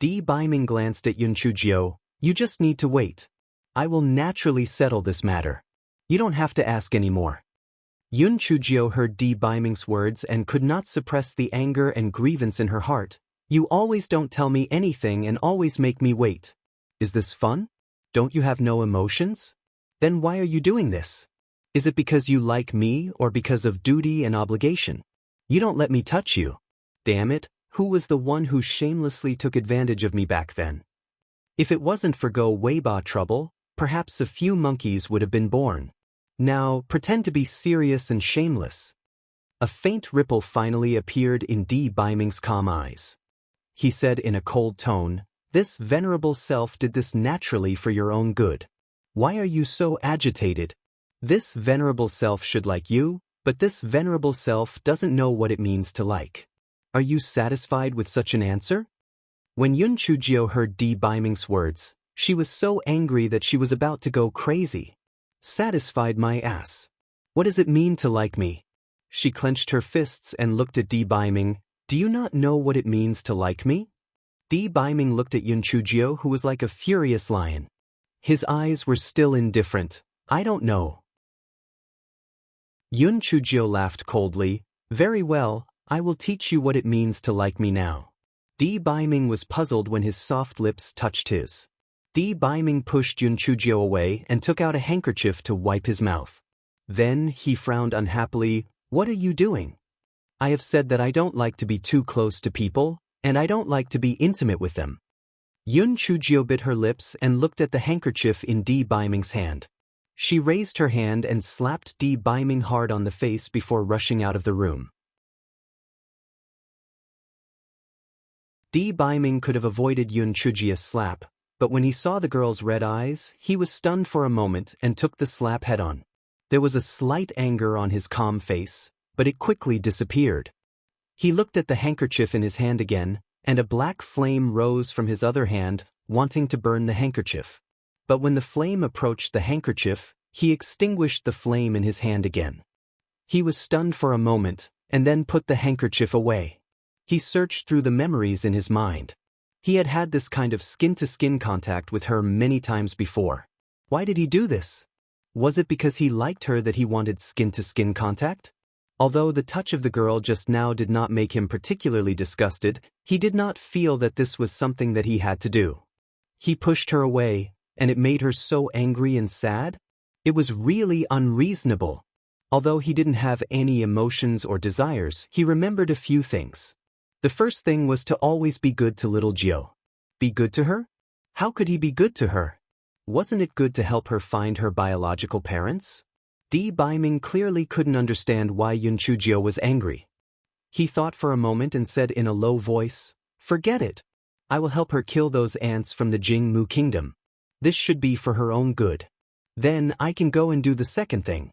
Di Baiming glanced at Yun Chujiao. You just need to wait. I will naturally settle this matter. You don't have to ask anymore. Yun Chujiao heard Di Baiming's words and could not suppress the anger and grievance in her heart. You always don't tell me anything and always make me wait. Is this fun? Don't you have no emotions? Then why are you doing this? Is it because you like me or because of duty and obligation? You don't let me touch you. Damn it, who was the one who shamelessly took advantage of me back then? If it wasn't for Go Weiba trouble, perhaps a few monkeys would have been born. Now, pretend to be serious and shameless. A faint ripple finally appeared in Di Baiming's calm eyes. He said in a cold tone, this venerable self did this naturally for your own good. Why are you so agitated? This venerable self should like you, but this venerable self doesn't know what it means to like. Are you satisfied with such an answer? When Yun Chujiao heard Di Baiming's words, she was so angry that she was about to go crazy. Satisfied my ass. What does it mean to like me? She clenched her fists and looked at Di Baiming. Do you not know what it means to like me? Di Baiming looked at Yun Chujio, who was like a furious lion. His eyes were still indifferent. I don't know. Yun Chujio laughed coldly. Very well, I will teach you what it means to like me now. Di Baiming was puzzled when his soft lips touched his. Di Baiming pushed Yun Chujio away and took out a handkerchief to wipe his mouth. Then he frowned unhappily. What are you doing? I have said that I don't like to be too close to people, and I don't like to be intimate with them. Yun Chujio bit her lips and looked at the handkerchief in Di Baiming's hand. She raised her hand and slapped Di Baiming hard on the face before rushing out of the room. Di Baiming could have avoided Yun Chujio's slap, but when he saw the girl's red eyes, he was stunned for a moment and took the slap head-on. There was a slight anger on his calm face, but it quickly disappeared. He looked at the handkerchief in his hand again, and a black flame rose from his other hand, wanting to burn the handkerchief. But when the flame approached the handkerchief, he extinguished the flame in his hand again. He was stunned for a moment, and then put the handkerchief away. He searched through the memories in his mind. He had had this kind of skin-to-skin contact with her many times before. Why did he do this? Was it because he liked her that he wanted skin-to-skin contact? Although the touch of the girl just now did not make him particularly disgusted, he did not feel that this was something that he had to do. He pushed her away, and it made her so angry and sad. It was really unreasonable. Although he didn't have any emotions or desires, he remembered a few things. The first thing was to always be good to little Jio. Be good to her? How could he be good to her? Wasn't it good to help her find her biological parents? Di Baiming clearly couldn't understand why Yun Chujio was angry. He thought for a moment and said in a low voice, "Forget it. I will help her kill those ants from the Jingmu kingdom. This should be for her own good. Then I can go and do the second thing."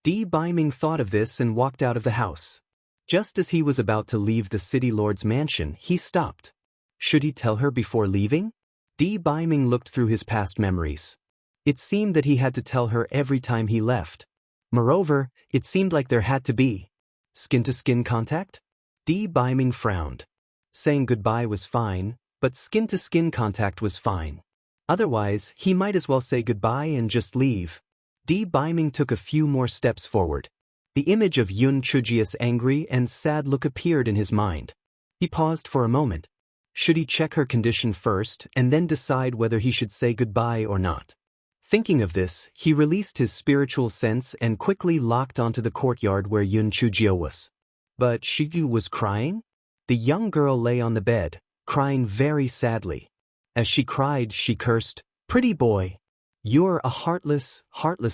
Di Baiming thought of this and walked out of the house. Just as he was about to leave the city lord's mansion, he stopped. Should he tell her before leaving? Di Baiming looked through his past memories. It seemed that he had to tell her every time he left. Moreover, it seemed like there had to be skin-to-skin contact? Di Baiming frowned. Saying goodbye was fine, but skin-to-skin contact was fine. Otherwise, he might as well say goodbye and just leave. Di Baiming took a few more steps forward. The image of Yun Chujio's angry and sad look appeared in his mind. He paused for a moment. Should he check her condition first and then decide whether he should say goodbye or not? Thinking of this, he released his spiritual sense and quickly locked onto the courtyard where Yun Chujio was. But Shigu was crying? The young girl lay on the bed, crying very sadly. As she cried, she cursed, "Pretty boy. You're a heartless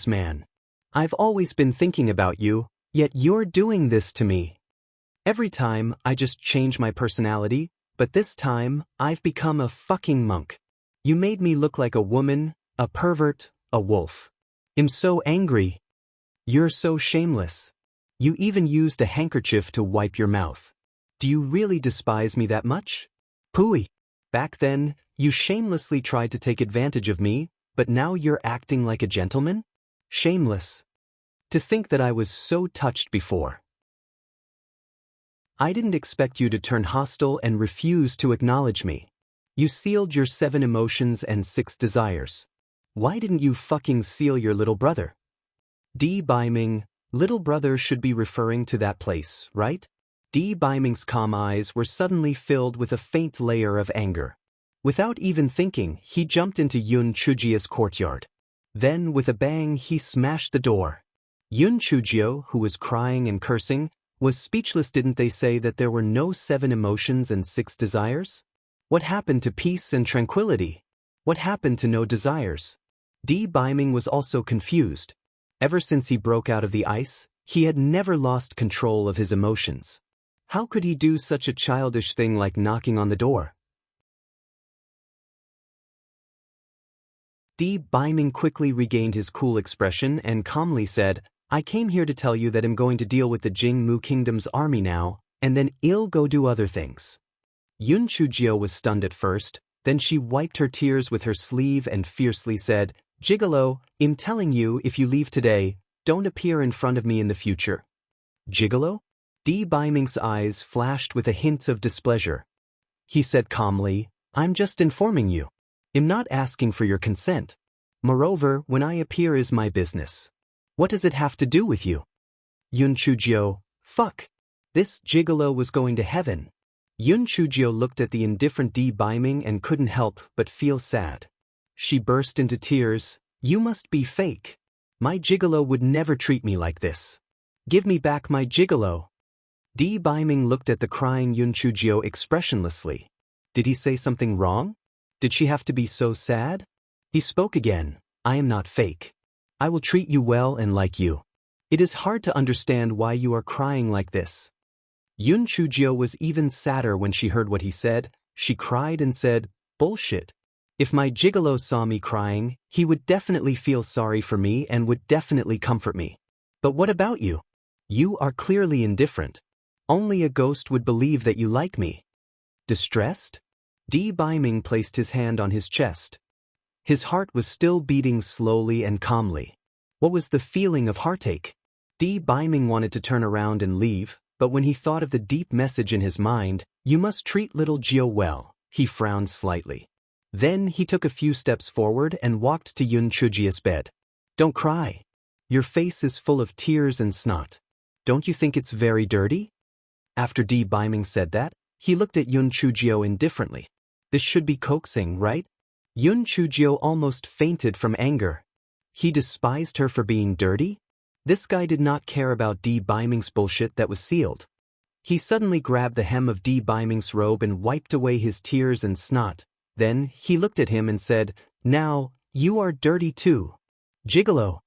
man. I've always been thinking about you, yet you're doing this to me. Every time, I just change my personality, but this time, I've become a fucking monk. You made me look like a woman, a pervert, a wolf. I'm so angry. You're so shameless. You even used a handkerchief to wipe your mouth. Do you really despise me that much? Pooey. Back then, you shamelessly tried to take advantage of me, but now you're acting like a gentleman? Shameless. To think that I was so touched before. I didn't expect you to turn hostile and refuse to acknowledge me. You sealed your 7 emotions and 6 desires. Why didn't you fucking seal your little brother?" Di Baiming, little brother should be referring to that place, right? Di Baiming's calm eyes were suddenly filled with a faint layer of anger. Without even thinking, he jumped into Yun Chujio's courtyard. Then, with a bang, he smashed the door. Yun Chujio, who was crying and cursing, was speechless. Didn't they say that there were no 7 emotions and 6 desires? What happened to peace and tranquility? What happened to no desires? Di Baiming was also confused. Ever since he broke out of the ice, he had never lost control of his emotions. How could he do such a childish thing like knocking on the door? Di Baiming quickly regained his cool expression and calmly said, "I came here to tell you that I'm going to deal with the Jingmu Kingdom's army now, and then I'll go do other things." Yun Chujio was stunned at first, then she wiped her tears with her sleeve and fiercely said, "Gigolo, I'm telling you, if you leave today, don't appear in front of me in the future. Gigolo? Di Baiming's eyes flashed with a hint of displeasure. He said calmly, I'm just informing you. I'm not asking for your consent. Moreover, when I appear is my business. What does it have to do with you? Yun Chujio, fuck. This gigolo was going to heaven. Yun Chujio looked at the indifferent Di Baiming and couldn't help but feel sad. She burst into tears. You must be fake. My gigolo would never treat me like this. Give me back my gigolo. Di Baiming looked at the crying Yun Chujio expressionlessly. Did he say something wrong? Did she have to be so sad? He spoke again. I am not fake. I will treat you well and like you. It is hard to understand why you are crying like this. Yun Chujio was even sadder when she heard what he said. She cried and said, bullshit. If my gigolo saw me crying, he would definitely feel sorry for me and would definitely comfort me. But what about you? You are clearly indifferent. Only a ghost would believe that you like me. Distressed? Di Baiming placed his hand on his chest. His heart was still beating slowly and calmly. What was the feeling of heartache? Di Baiming wanted to turn around and leave, but when he thought of the deep message in his mind, you must treat little Gio well, he frowned slightly. Then he took a few steps forward and walked to Yun Chujio's bed. Don't cry. Your face is full of tears and snot. Don't you think it's very dirty? After Di Baiming said that, he looked at Yun Chujio indifferently. This should be coaxing, right? Yun Chujio almost fainted from anger. He despised her for being dirty? This guy did not care about Di Baiming's bullshit that was sealed. He suddenly grabbed the hem of Di Baiming's robe and wiped away his tears and snot. Then, he looked at him and said, now, you are dirty too. Gigolo.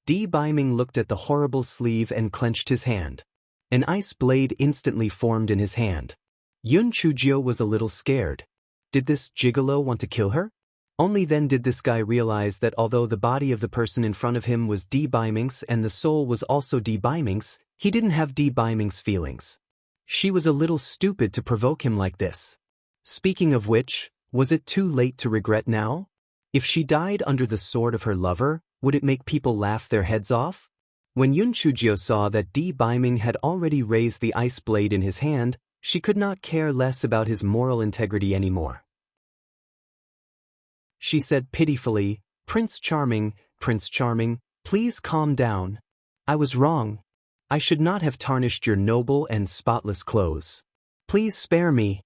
Di Baiming looked at the horrible sleeve and clenched his hand. An ice blade instantly formed in his hand. Yun Chujio was a little scared. Did this gigolo want to kill her? Only then did this guy realize that although the body of the person in front of him was Di Baiming's and the soul was also Di Baiming's, he didn't have Di Baiming's feelings. She was a little stupid to provoke him like this. Speaking of which, was it too late to regret now? If she died under the sword of her lover, would it make people laugh their heads off? When Yun Chujio saw that Di Baiming had already raised the ice blade in his hand, she could not care less about his moral integrity anymore. She said pitifully, Prince Charming, please calm down. I was wrong. I should not have tarnished your noble and spotless clothes. Please spare me.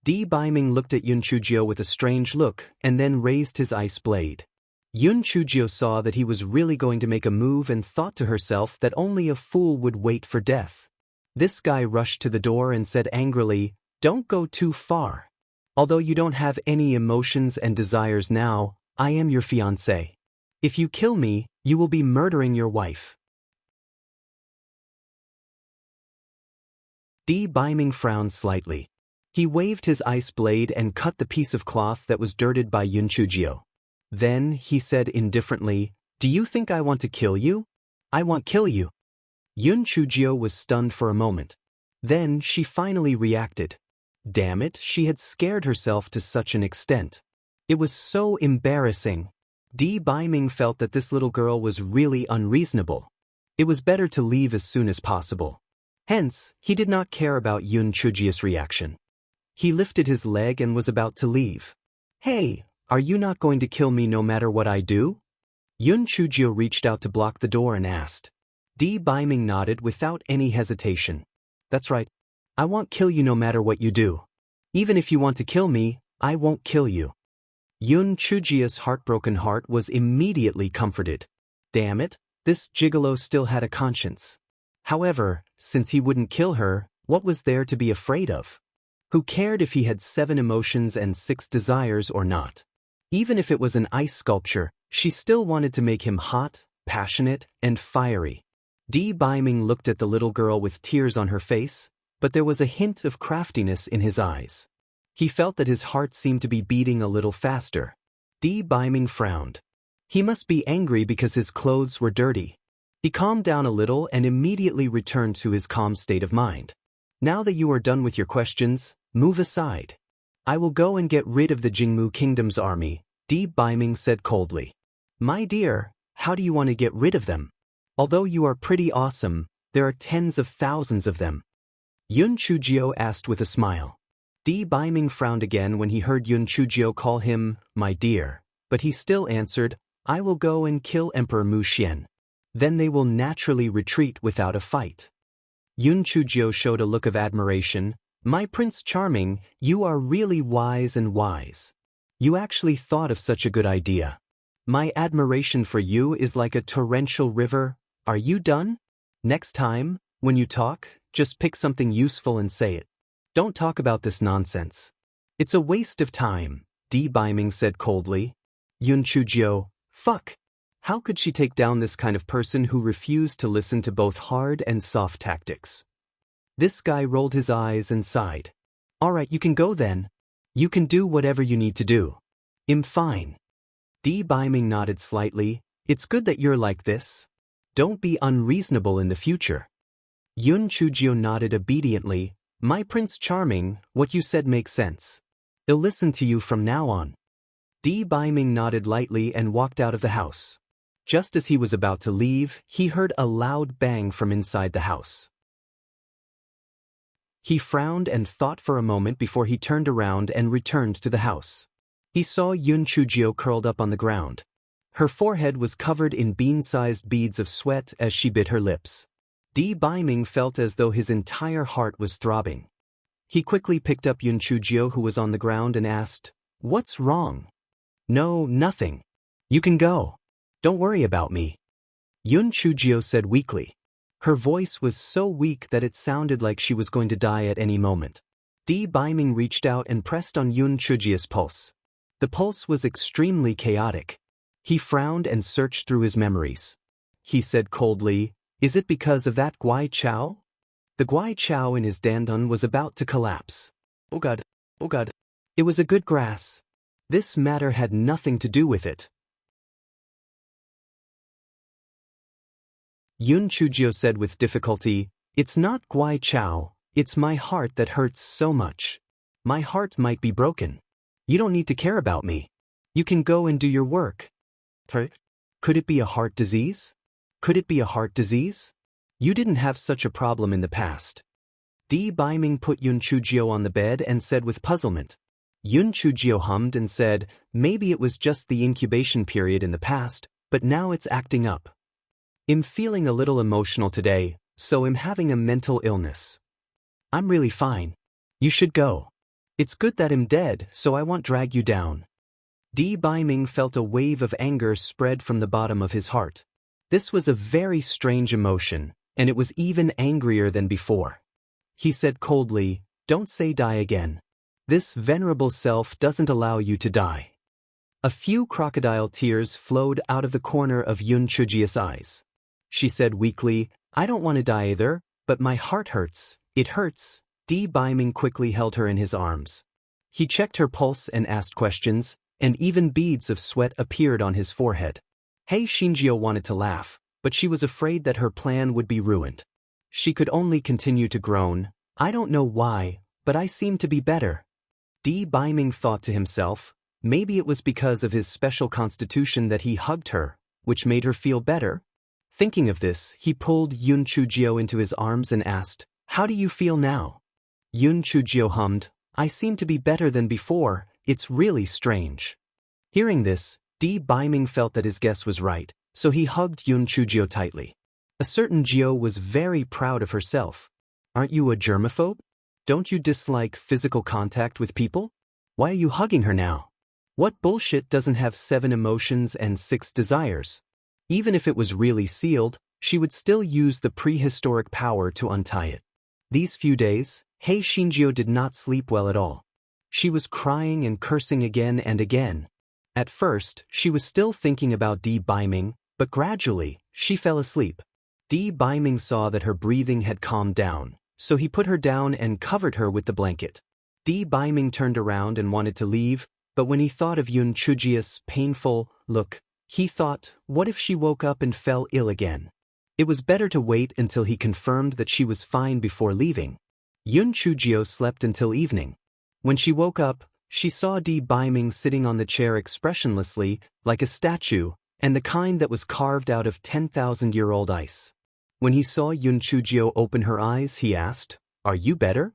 Di Baiming looked at Yun Chujio with a strange look and then raised his ice blade. Yun Chujio saw that he was really going to make a move and thought to herself that only a fool would wait for death. This guy rushed to the door and said angrily, don't go too far. Although you don't have any emotions and desires now, I am your fiancé. If you kill me, you will be murdering your wife. Di Baiming frowned slightly. He waved his ice blade and cut the piece of cloth that was dirted by Yun Chujio. Then, he said indifferently, do you think I want to kill you? I won't kill you. Yun Chujio was stunned for a moment. Then, she finally reacted. Damn it, she had scared herself to such an extent. It was so embarrassing. Di Baiming felt that this little girl was really unreasonable. It was better to leave as soon as possible. Hence, he did not care about Yun Chujio's reaction. He lifted his leg and was about to leave. Hey, are you not going to kill me no matter what I do? Yun Chujio reached out to block the door and asked. Di Baiming nodded without any hesitation. That's right. I won't kill you no matter what you do. Even if you want to kill me, I won't kill you. Yun Chujio's heartbroken heart was immediately comforted. Damn it, this gigolo still had a conscience. However, since he wouldn't kill her, what was there to be afraid of? Who cared if he had 7 emotions and 6 desires or not? Even if it was an ice sculpture, she still wanted to make him hot, passionate, and fiery. Di Baiming looked at the little girl with tears on her face, but there was a hint of craftiness in his eyes. He felt that his heart seemed to be beating a little faster. Di Baiming frowned. He must be angry because his clothes were dirty. He calmed down a little and immediately returned to his calm state of mind. Now that you are done with your questions, move aside. I will go and get rid of the Jingmu Kingdom's army, Di Baiming said coldly. My dear, how do you want to get rid of them? Although you are pretty awesome, there are tens of thousands of them. Yun Chujio asked with a smile. Di Baiming frowned again when he heard Yun Chujio call him, my dear, but he still answered, I will go and kill Emperor Mu Xian. Then they will naturally retreat without a fight. Yun Chujio showed a look of admiration. My Prince Charming, you are really wise and wise. You actually thought of such a good idea. My admiration for you is like a torrential river. Are you done? Next time, when you talk, just pick something useful and say it. Don't talk about this nonsense. It's a waste of time, Di Baiming said coldly. Yun Chujio, fuck. How could she take down this kind of person who refused to listen to both hard and soft tactics? This guy rolled his eyes and sighed. Alright, you can go then. You can do whatever you need to do. I'm fine. Di Baiming nodded slightly. It's good that you're like this. Don't be unreasonable in the future. Yun Chujio nodded obediently. My Prince Charming, what you said makes sense. I'll listen to you from now on. Di Baiming nodded lightly and walked out of the house. Just as he was about to leave, he heard a loud bang from inside the house. He frowned and thought for a moment before he turned around and returned to the house. He saw Yun Chujio curled up on the ground. Her forehead was covered in bean-sized beads of sweat as she bit her lips. Di Baiming felt as though his entire heart was throbbing. He quickly picked up Yun Chujio, who was on the ground, and asked, What's wrong? No, nothing. You can go. Don't worry about me. Yun Chujio said weakly. Her voice was so weak that it sounded like she was going to die at any moment. Di Baiming reached out and pressed on Yun Chujio's pulse. The pulse was extremely chaotic. He frowned and searched through his memories. He said coldly, Is it because of that Guai Chao? The Guai Chao in his dandun was about to collapse. Oh God, oh God. It was a good grass. This matter had nothing to do with it. Yun Chujio said with difficulty, It's not Guai Chao, it's my heart that hurts so much. My heart might be broken. You don't need to care about me. You can go and do your work. Could it be a heart disease? Could it be a heart disease? You didn't have such a problem in the past. Di Baiming put Yun Chujio on the bed and said with puzzlement. Yun Chujio hummed and said, Maybe it was just the incubation period in the past, but now it's acting up. I'm feeling a little emotional today, so I'm having a mental illness. I'm really fine. You should go. It's good that I'm dead, so I won't drag you down. Di Baiming felt a wave of anger spread from the bottom of his heart. This was a very strange emotion, and it was even angrier than before. He said coldly, Don't say die again. This venerable self doesn't allow you to die. A few crocodile tears flowed out of the corner of Yun Chujio's eyes. She said weakly, I don't want to die either, but my heart hurts. It hurts. Di Baiming quickly held her in his arms. He checked her pulse and asked questions, and even beads of sweat appeared on his forehead. Hei Xinjiu wanted to laugh, but she was afraid that her plan would be ruined. She could only continue to groan, I don't know why, but I seem to be better. Di Baiming thought to himself, maybe it was because of his special constitution that he hugged her, which made her feel better. Thinking of this, he pulled Yun Chujio into his arms and asked, How do you feel now? Yun Chujio hummed, I seem to be better than before, it's really strange. Hearing this, Di Baiming felt that his guess was right, so he hugged Yun Chujio tightly. A certain Jiao was very proud of herself. Aren't you a germaphobe? Don't you dislike physical contact with people? Why are you hugging her now? What bullshit doesn't have 7 emotions and 6 desires? Even if it was really sealed, she would still use the prehistoric power to untie it. These few days, Hei Xinjiu did not sleep well at all. She was crying and cursing again and again. At first, she was still thinking about Di Baiming, but gradually, she fell asleep. Di Baiming saw that her breathing had calmed down, so he put her down and covered her with the blanket. Di Baiming turned around and wanted to leave, but when he thought of Yun Chujio's painful look, he thought, what if she woke up and fell ill again? It was better to wait until he confirmed that she was fine before leaving. Yun Chujio slept until evening. When she woke up, she saw Di Baiming sitting on the chair expressionlessly, like a statue, and the kind that was carved out of 10,000-year-old ice. When he saw Yun Chujio open her eyes, he asked, "Are you better?"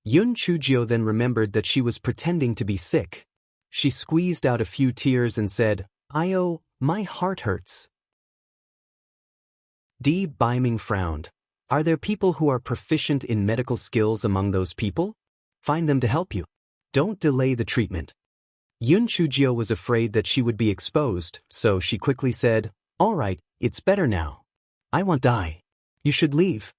Yun Chujio then remembered that she was pretending to be sick. She squeezed out a few tears and said, My heart hurts." Di Baiming frowned. "Are there people who are proficient in medical skills among those people? Find them to help you. Don't delay the treatment." Yun Chujio was afraid that she would be exposed, so she quickly said, "All right, it's better now. I won't die. You should leave."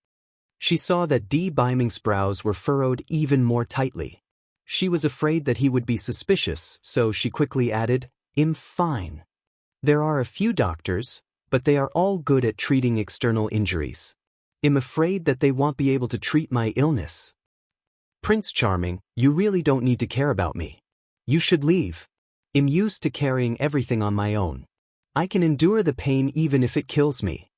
She saw that Di Baiming's brows were furrowed even more tightly. She was afraid that he would be suspicious, so she quickly added, "I'm fine. There are a few doctors, but they are all good at treating external injuries. I'm afraid that they won't be able to treat my illness. Prince Charming, you really don't need to care about me. You should leave. I'm used to carrying everything on my own. I can endure the pain even if it kills me."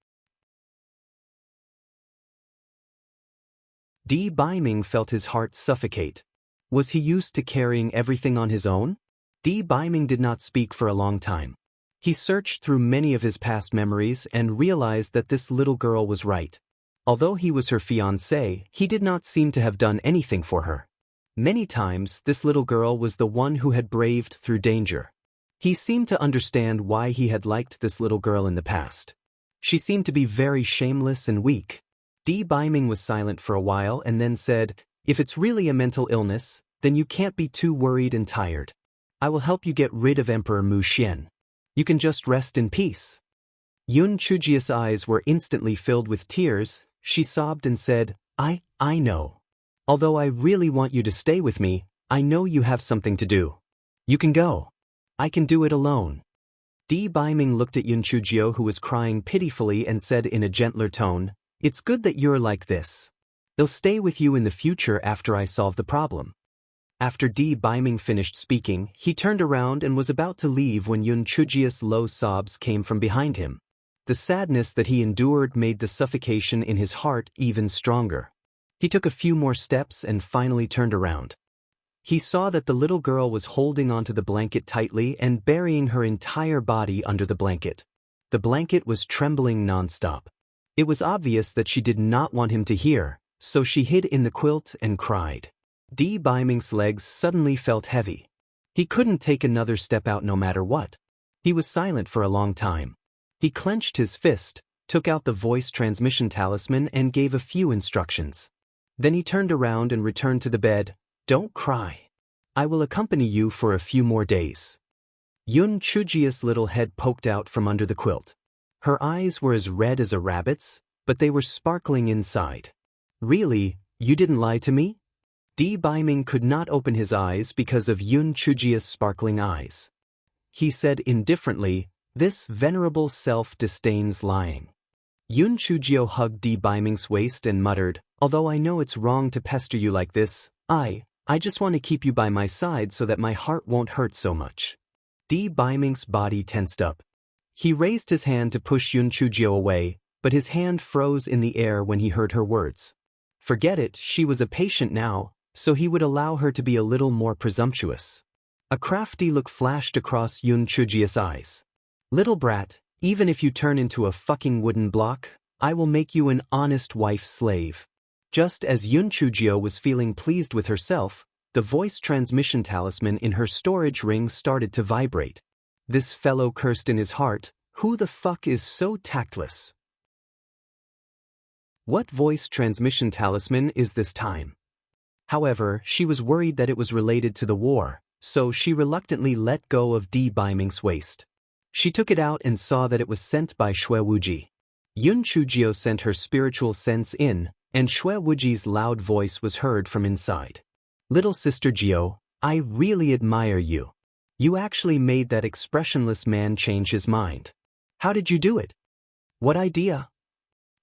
Di Baiming felt his heart suffocate. Was he used to carrying everything on his own? Di Baiming did not speak for a long time. He searched through many of his past memories and realized that this little girl was right. Although he was her fiancé, he did not seem to have done anything for her. Many times, this little girl was the one who had braved through danger. He seemed to understand why he had liked this little girl in the past. She seemed to be very shameless and weak. Di Baiming was silent for a while and then said, "If it's really a mental illness, then you can't be too worried and tired. I will help you get rid of Emperor Mu Xian. You can just rest in peace." Yun Chujio's eyes were instantly filled with tears. She sobbed and said, I know. Although I really want you to stay with me, I know you have something to do. You can go. I can do it alone." Di Baiming looked at Yun Chujio, who was crying pitifully, and said in a gentler tone, "It's good that you're like this. They'll stay with you in the future after I solve the problem." After Di Baiming finished speaking, he turned around and was about to leave when Yun Chujio's low sobs came from behind him. The sadness that he endured made the suffocation in his heart even stronger. He took a few more steps and finally turned around. He saw that the little girl was holding onto the blanket tightly and burying her entire body under the blanket. The blanket was trembling nonstop. It was obvious that she did not want him to hear, so she hid in the quilt and cried. Di Baiming's legs suddenly felt heavy. He couldn't take another step out no matter what. He was silent for a long time. He clenched his fist, took out the voice transmission talisman and gave a few instructions. Then he turned around and returned to the bed. "Don't cry. I will accompany you for a few more days." Yun Chujio's little head poked out from under the quilt. Her eyes were as red as a rabbit's, but they were sparkling inside. "Really, you didn't lie to me?" Di Baiming could not open his eyes because of Yun Chujio's sparkling eyes. He said indifferently, "This venerable self disdains lying." Yun Chujio hugged Di Baiming's waist and muttered, "Although I know it's wrong to pester you like this, I just want to keep you by my side so that my heart won't hurt so much." Di Baiming's body tensed up. He raised his hand to push Yun Chujio away, but his hand froze in the air when he heard her words. Forget it, she was a patient now, so he would allow her to be a little more presumptuous. A crafty look flashed across Yun Chujio's eyes. "Little brat, even if you turn into a fucking wooden block, I will make you an honest wife slave." Just as Yun Chujio was feeling pleased with herself, the voice transmission talisman in her storage ring started to vibrate. This fellow cursed in his heart, "Who the fuck is so tactless? What voice transmission talisman is this time?" However, she was worried that it was related to the war, so she reluctantly let go of Di Baiming's waist. She took it out and saw that it was sent by Xue Wuji. Yun Chujio sent her spiritual sense in, and Xue Wuji's loud voice was heard from inside. "Little sister Jio, I really admire you. You actually made that expressionless man change his mind. How did you do it? What idea?"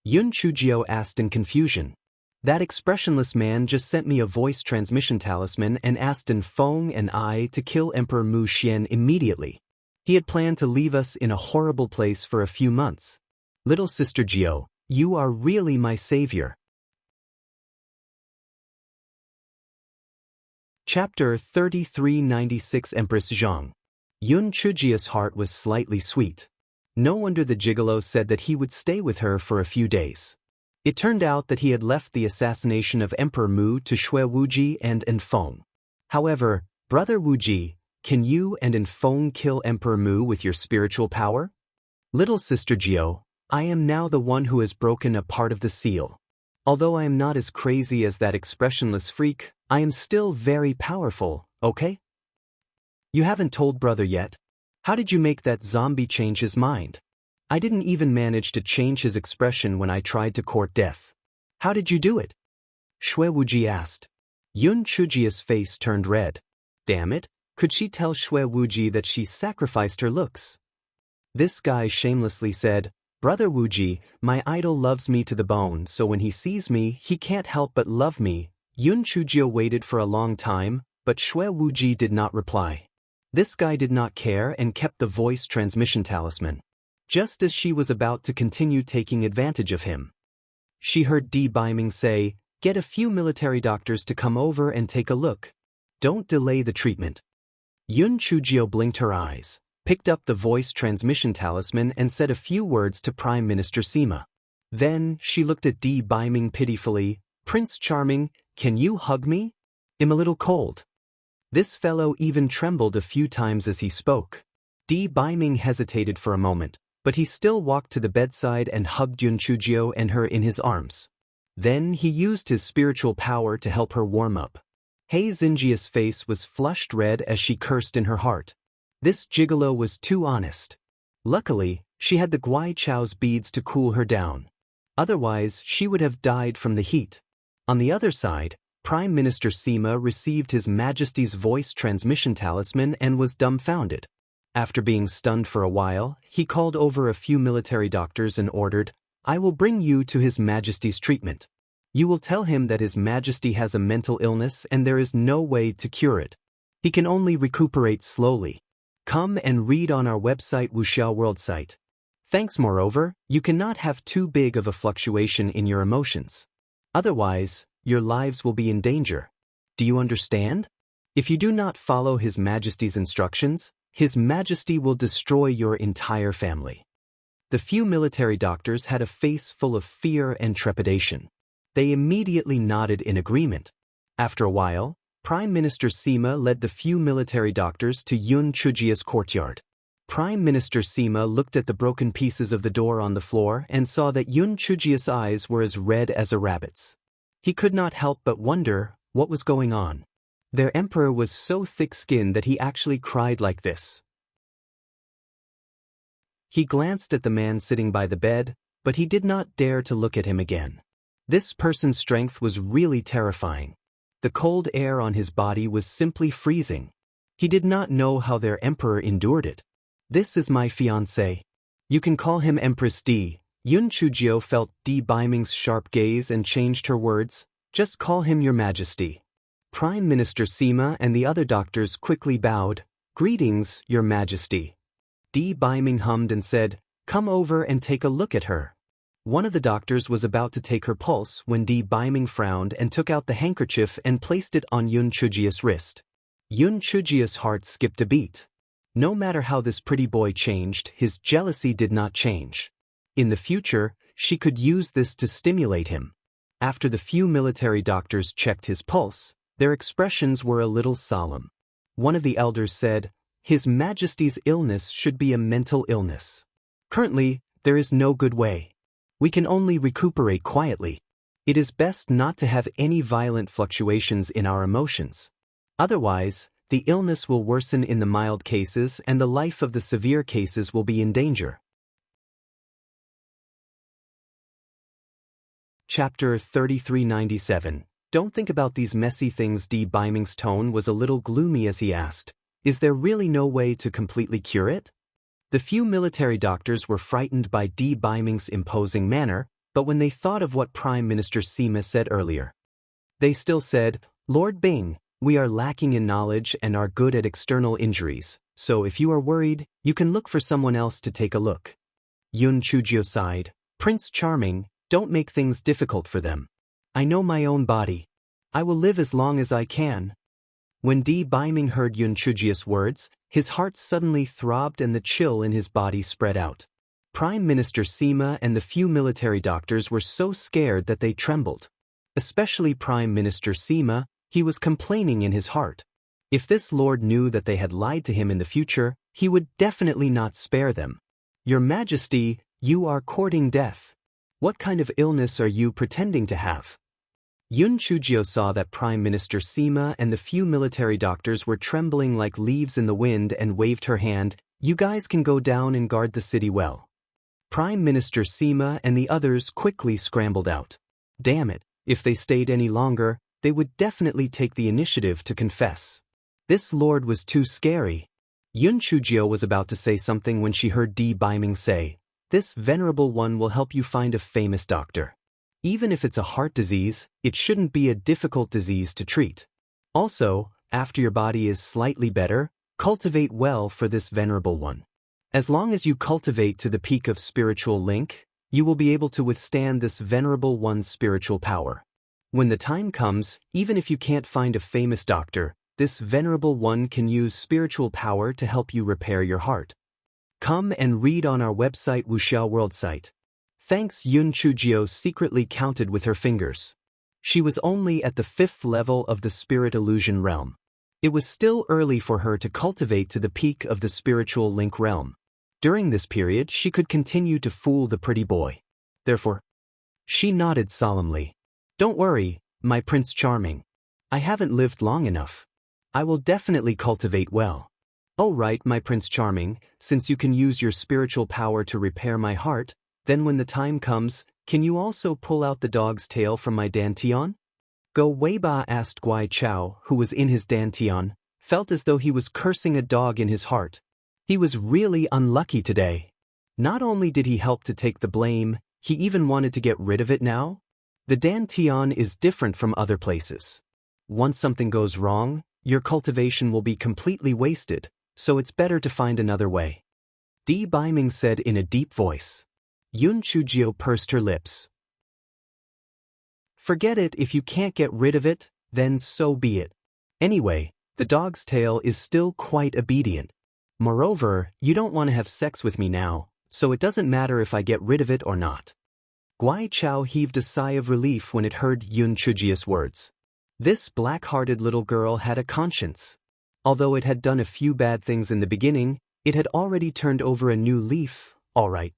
Yun Chujio asked in confusion. "That expressionless man just sent me a voice transmission talisman and asked An Feng and I to kill Emperor Mu Xian immediately. He had planned to leave us in a horrible place for a few months. Little sister Jio, you are really my savior." Chapter 3396 Empress Zhang. Yun Chujio's heart was slightly sweet. No wonder the gigolo said that he would stay with her for a few days. It turned out that he had left the assassination of Emperor Mu to Shui Wuji and Enfeng. However, Brother Wuji, can you and Enfeng kill Emperor Mu with your spiritual power? Little sister Jiao, I am now the one who has broken a part of the seal. Although I am not as crazy as that expressionless freak, I am still very powerful, okay? You haven't told brother yet? How did you make that zombie change his mind? I didn't even manage to change his expression when I tried to court death. How did you do it? Shui Wuji asked. Yun Chujia's face turned red. Damn it, could she tell Shui Wuji that she sacrificed her looks? This guy shamelessly said, Brother Wuji, my idol loves me to the bone, so when he sees me, he can't help but love me. Yun Chujio waited for a long time, but Shui Wuji did not reply. This guy did not care and kept the voice transmission talisman. Just as she was about to continue taking advantage of him, she heard Di Baiming say, get a few military doctors to come over and take a look. Don't delay the treatment. Yun Chujio blinked her eyes, picked up the voice transmission talisman and said a few words to Prime Minister Sima. Then, she looked at Di Baiming pitifully, Prince Charming, can you hug me? I'm a little cold. This fellow even trembled a few times as he spoke. Di Baiming hesitated for a moment, but he still walked to the bedside and hugged Yun Chujio and her in his arms. Then he used his spiritual power to help her warm up. Hei Xinjia's face was flushed red as she cursed in her heart. This gigolo was too honest. Luckily, she had the Guai Chao's beads to cool her down. Otherwise, she would have died from the heat. On the other side, Prime Minister Sima received His Majesty's voice transmission talisman and was dumbfounded. After being stunned for a while, he called over a few military doctors and ordered, I will bring you to His Majesty's treatment. You will tell him that His Majesty has a mental illness and there is no way to cure it. He can only recuperate slowly. Come and read on our website Wuxiao World site. Thanks. Moreover, you cannot have too big of a fluctuation in your emotions. Otherwise, your lives will be in danger. Do you understand? If you do not follow His Majesty's instructions, His Majesty will destroy your entire family. The few military doctors had a face full of fear and trepidation. They immediately nodded in agreement. After a while, Prime Minister Sima led the few military doctors to Yun Chujia's courtyard. Prime Minister Sima looked at the broken pieces of the door on the floor and saw that Yun Chujia's eyes were as red as a rabbit's. He could not help but wonder what was going on. Their emperor was so thick-skinned that he actually cried like this. He glanced at the man sitting by the bed, but he did not dare to look at him again. This person's strength was really terrifying. The cold air on his body was simply freezing. He did not know how their emperor endured it. This is my fiancé. You can call him Empress Di. Yun Chujio felt Di Baiming's sharp gaze and changed her words, just call him Your Majesty. Prime Minister Sima and the other doctors quickly bowed, Greetings, Your Majesty. Di Baiming hummed and said, Come over and take a look at her. One of the doctors was about to take her pulse when Di Baiming frowned and took out the handkerchief and placed it on Yun Chujia's wrist. Yun Chujia's heart skipped a beat. No matter how this pretty boy changed, his jealousy did not change. In the future, she could use this to stimulate him. After the few military doctors checked his pulse, their expressions were a little solemn. One of the elders said, His Majesty's illness should be a mental illness. Currently, there is no good way. We can only recuperate quietly. It is best not to have any violent fluctuations in our emotions. Otherwise, the illness will worsen in the mild cases and the life of the severe cases will be in danger. Chapter 3397. Don't think about these messy things. Di Baiming's tone was a little gloomy as he asked, Is there really no way to completely cure it? The few military doctors were frightened by Di Baiming's imposing manner, but when they thought of what Prime Minister Sima said earlier, they still said, Lord Bing, we are lacking in knowledge and are good at external injuries, so if you are worried, you can look for someone else to take a look. Yun Chujio sighed, Prince Charming, don't make things difficult for them. I know my own body. I will live as long as I can. When Di Baiming heard Yun Chujio's words, his heart suddenly throbbed and the chill in his body spread out. Prime Minister Sima and the few military doctors were so scared that they trembled. Especially Prime Minister Sima, he was complaining in his heart. If this lord knew that they had lied to him in the future, he would definitely not spare them. Your Majesty, you are courting death. What kind of illness are you pretending to have? Yun Chujio saw that Prime Minister Sima and the few military doctors were trembling like leaves in the wind and waved her hand. You guys can go down and guard the city well. Prime Minister Sima and the others quickly scrambled out. Damn it, if they stayed any longer, they would definitely take the initiative to confess. This lord was too scary. Yun Chujio was about to say something when she heard Di Baiming say, "This venerable one will help you find a famous doctor. Even if it's a heart disease, it shouldn't be a difficult disease to treat. Also, after your body is slightly better, cultivate well for this venerable one. As long as you cultivate to the peak of spiritual link, you will be able to withstand this venerable one's spiritual power. When the time comes, even if you can't find a famous doctor, this venerable one can use spiritual power to help you repair your heart. Come and read on our website Wuxia World site." Thanks. Yun Chujio secretly counted with her fingers. She was only at the 5th level of the spirit illusion realm. It was still early for her to cultivate to the peak of the spiritual link realm. During this period, she could continue to fool the pretty boy. Therefore, she nodded solemnly. "Don't worry, my Prince Charming. I haven't lived long enough. I will definitely cultivate well." "Oh right, my Prince Charming, since you can use your spiritual power to repair my heart, then when the time comes, can you also pull out the dog's tail from my dantian?" Go Weiba asked Guai Chao, who was in his dantian, felt as though he was cursing a dog in his heart. He was really unlucky today. Not only did he help to take the blame, he even wanted to get rid of it now. The dantian is different from other places. Once something goes wrong, your cultivation will be completely wasted, so it's better to find another way. Di Baiming said in a deep voice. Yun Chujio pursed her lips. "Forget it. If you can't get rid of it, then so be it. Anyway, the dog's tail is still quite obedient. Moreover, you don't want to have sex with me now, so it doesn't matter if I get rid of it or not." Guai Chao heaved a sigh of relief when it heard Yun Chujio's words. This black-hearted little girl had a conscience. Although it had done a few bad things in the beginning, it had already turned over a new leaf. All right.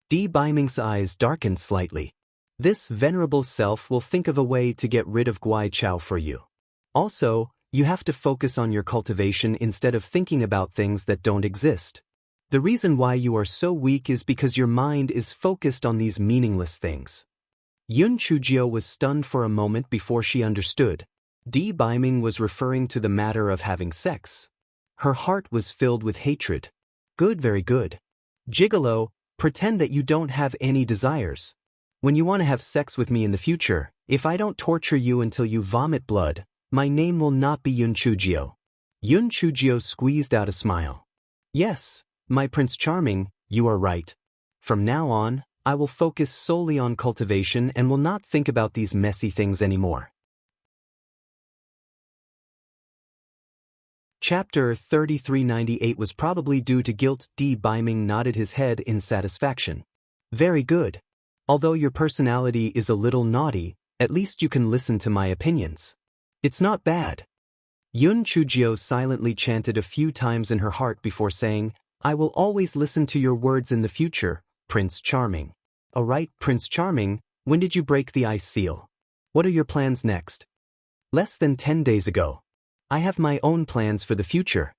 Di Baiming's eyes darkened slightly. This venerable self will think of a way to get rid of Guai Chao for you. Also, you have to focus on your cultivation instead of thinking about things that don't exist. The reason why you are so weak is because your mind is focused on these meaningless things. Yun Chujio was stunned for a moment before she understood. Di Baiming was referring to the matter of having sex. Her heart was filled with hatred. Good, very good. Gigolo, pretend that you don't have any desires. When you want to have sex with me in the future, if I don't torture you until you vomit blood, my name will not be Yun Chujio. Yun Chujio squeezed out a smile. Yes, my Prince Charming, you are right. From now on, I will focus solely on cultivation and will not think about these messy things anymore. Chapter 3398 was probably due to guilt. Di Baiming nodded his head in satisfaction. Very good. Although your personality is a little naughty, at least you can listen to my opinions. It's not bad. Yun Chujio silently chanted a few times in her heart before saying, I will always listen to your words in the future, Prince Charming. Alright, Prince Charming, when did you break the ice seal? What are your plans next? Less than 10 days ago. I have my own plans for the future.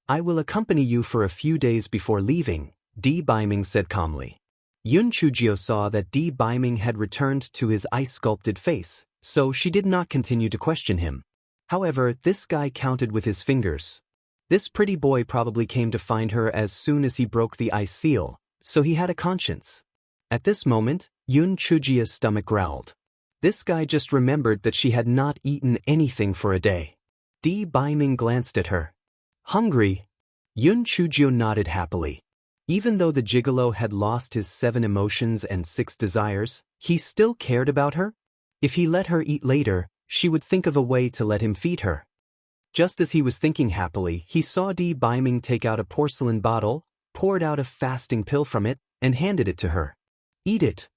I will accompany you for a few days before leaving, Di Baiming said calmly. Yun Chujio saw that Di Baiming had returned to his ice-sculpted face, so she did not continue to question him. However, this guy counted with his fingers. This pretty boy probably came to find her as soon as he broke the ice seal, so he had a conscience. At this moment, Yun Chujio's stomach growled. This guy just remembered that she had not eaten anything for a day. Di Baiming glanced at her. Hungry? Yun Chujio nodded happily. Even though the gigolo had lost his 7 emotions and 6 desires, he still cared about her. If he let her eat later, she would think of a way to let him feed her. Just as he was thinking happily, he saw Di Baiming take out a porcelain bottle, poured out a fasting pill from it, and handed it to her. Eat it.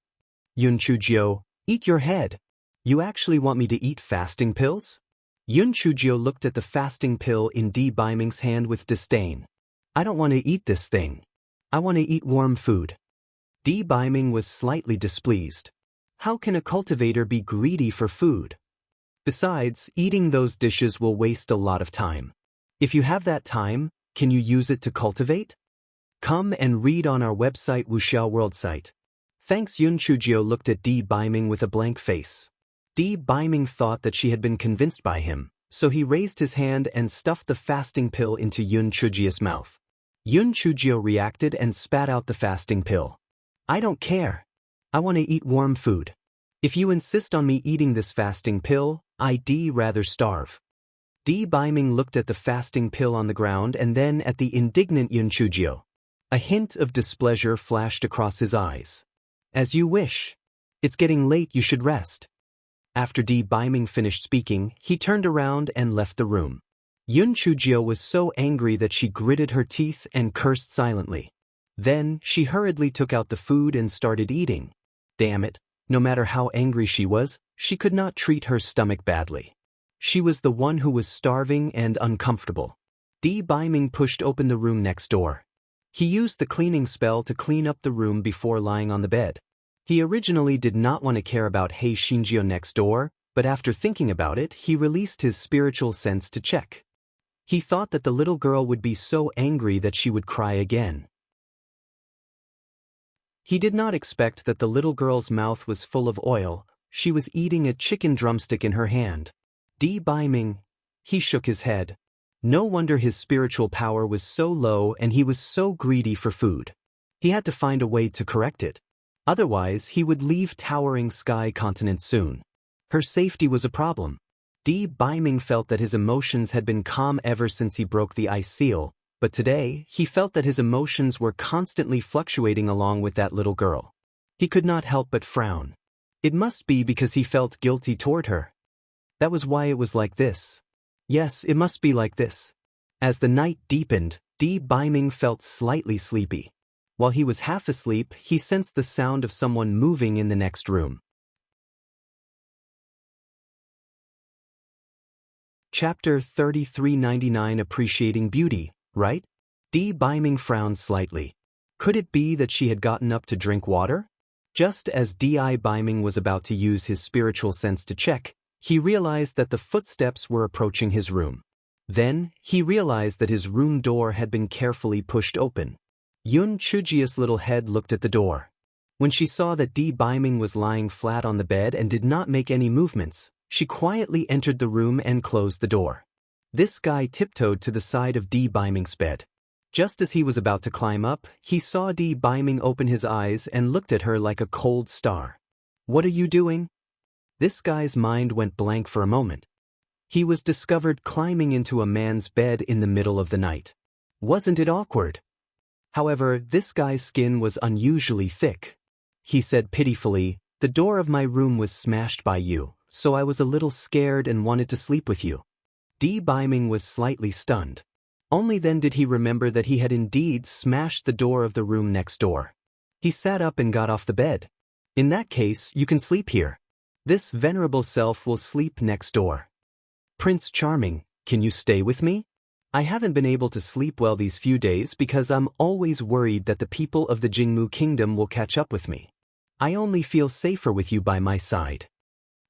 Yun Chujio, eat your head. You actually want me to eat fasting pills? Yun Chujio looked at the fasting pill in Di Biming's hand with disdain. I don't want to eat this thing. I want to eat warm food. Di Biming was slightly displeased. How can a cultivator be greedy for food? Besides, eating those dishes will waste a lot of time. If you have that time, can you use it to cultivate? Come and read on our website Wuxiao World site. Thanks. Yun Chujio looked at Di Biming with a blank face. Di Biming thought that she had been convinced by him, so he raised his hand and stuffed the fasting pill into Yun Chujio's mouth. Yun Chujio reacted and spat out the fasting pill. I don't care. I want to eat warm food. If you insist on me eating this fasting pill, I'd rather starve. Di Biming looked at the fasting pill on the ground and then at the indignant Yun Chujio. A hint of displeasure flashed across his eyes. As you wish. It's getting late, you should rest. After Di Biming finished speaking, he turned around and left the room. Yun Chujio was so angry that she gritted her teeth and cursed silently. Then, she hurriedly took out the food and started eating. Damn it, no matter how angry she was, she could not treat her stomach badly. She was the one who was starving and uncomfortable. Di Biming pushed open the room next door. He used the cleaning spell to clean up the room before lying on the bed. He originally did not want to care about Hei Shinjio next door, but after thinking about it, he released his spiritual sense to check. He thought that the little girl would be so angry that she would cry again. He did not expect that the little girl's mouth was full of oil. She was eating a chicken drumstick in her hand. Di Biming. He shook his head. No wonder his spiritual power was so low and he was so greedy for food. He had to find a way to correct it. Otherwise, he would leave Towering Sky Continent soon. Her safety was a problem. Di Biming felt that his emotions had been calm ever since he broke the ice seal, but today, he felt that his emotions were constantly fluctuating along with that little girl. He could not help but frown. It must be because he felt guilty toward her. That was why it was like this. Yes, it must be like this. As the night deepened, Di Biming felt slightly sleepy. While he was half asleep, he sensed the sound of someone moving in the next room. Chapter 3399 Appreciating Beauty, right? Di Biming frowned slightly. Could it be that she had gotten up to drink water? Just as Di Biming was about to use his spiritual sense to check, he realized that the footsteps were approaching his room. Then, he realized that his room door had been carefully pushed open. Yun Chujio's little head looked at the door. When she saw that Di Biming was lying flat on the bed and did not make any movements, she quietly entered the room and closed the door. This guy tiptoed to the side of Di Biming's bed. Just as he was about to climb up, he saw Di Biming open his eyes and looked at her like a cold star. What are you doing? This guy's mind went blank for a moment. He was discovered climbing into a man's bed in the middle of the night. Wasn't it awkward? However, this guy's skin was unusually thick. He said pitifully, "The door of my room was smashed by you, so I was a little scared and wanted to sleep with you." Di Biming was slightly stunned. Only then did he remember that he had indeed smashed the door of the room next door. He sat up and got off the bed. In that case, you can sleep here. This venerable self will sleep next door. Prince Charming, can you stay with me? I haven't been able to sleep well these few days because I'm always worried that the people of the Jingmu Kingdom will catch up with me. I only feel safer with you by my side.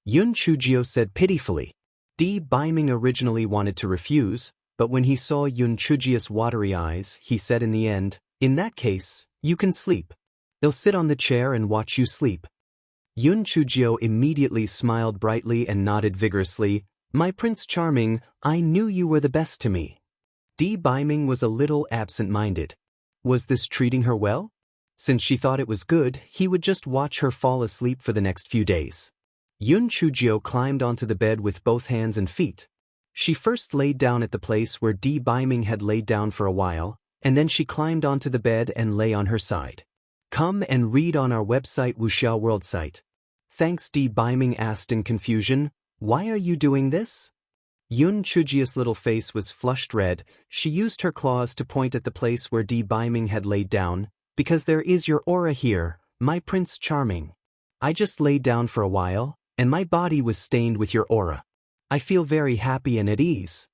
Yun Chujio said pitifully. Di Biming originally wanted to refuse, but when he saw Yun Chujio's watery eyes, he said in the end, "In that case, you can sleep. I'll sit on the chair and watch you sleep." Yun Chujio immediately smiled brightly and nodded vigorously. "My Prince Charming, I knew you were the best to me." Di Biming was a little absent-minded. Was this treating her well? Since she thought it was good, he would just watch her fall asleep for the next few days. Yun Chujio climbed onto the bed with both hands and feet. She first laid down at the place where Di Biming had laid down for a while, and then she climbed onto the bed and lay on her side. Come and read on our website Wuxiao World site. Thanks. Di Biming asked in confusion, "Why are you doing this?" Yun Chujio's little face was flushed red. She used her claws to point at the place where Di Biming had laid down. Because there is your aura here, my Prince Charming. I just laid down for a while, and my body was stained with your aura. I feel very happy and at ease.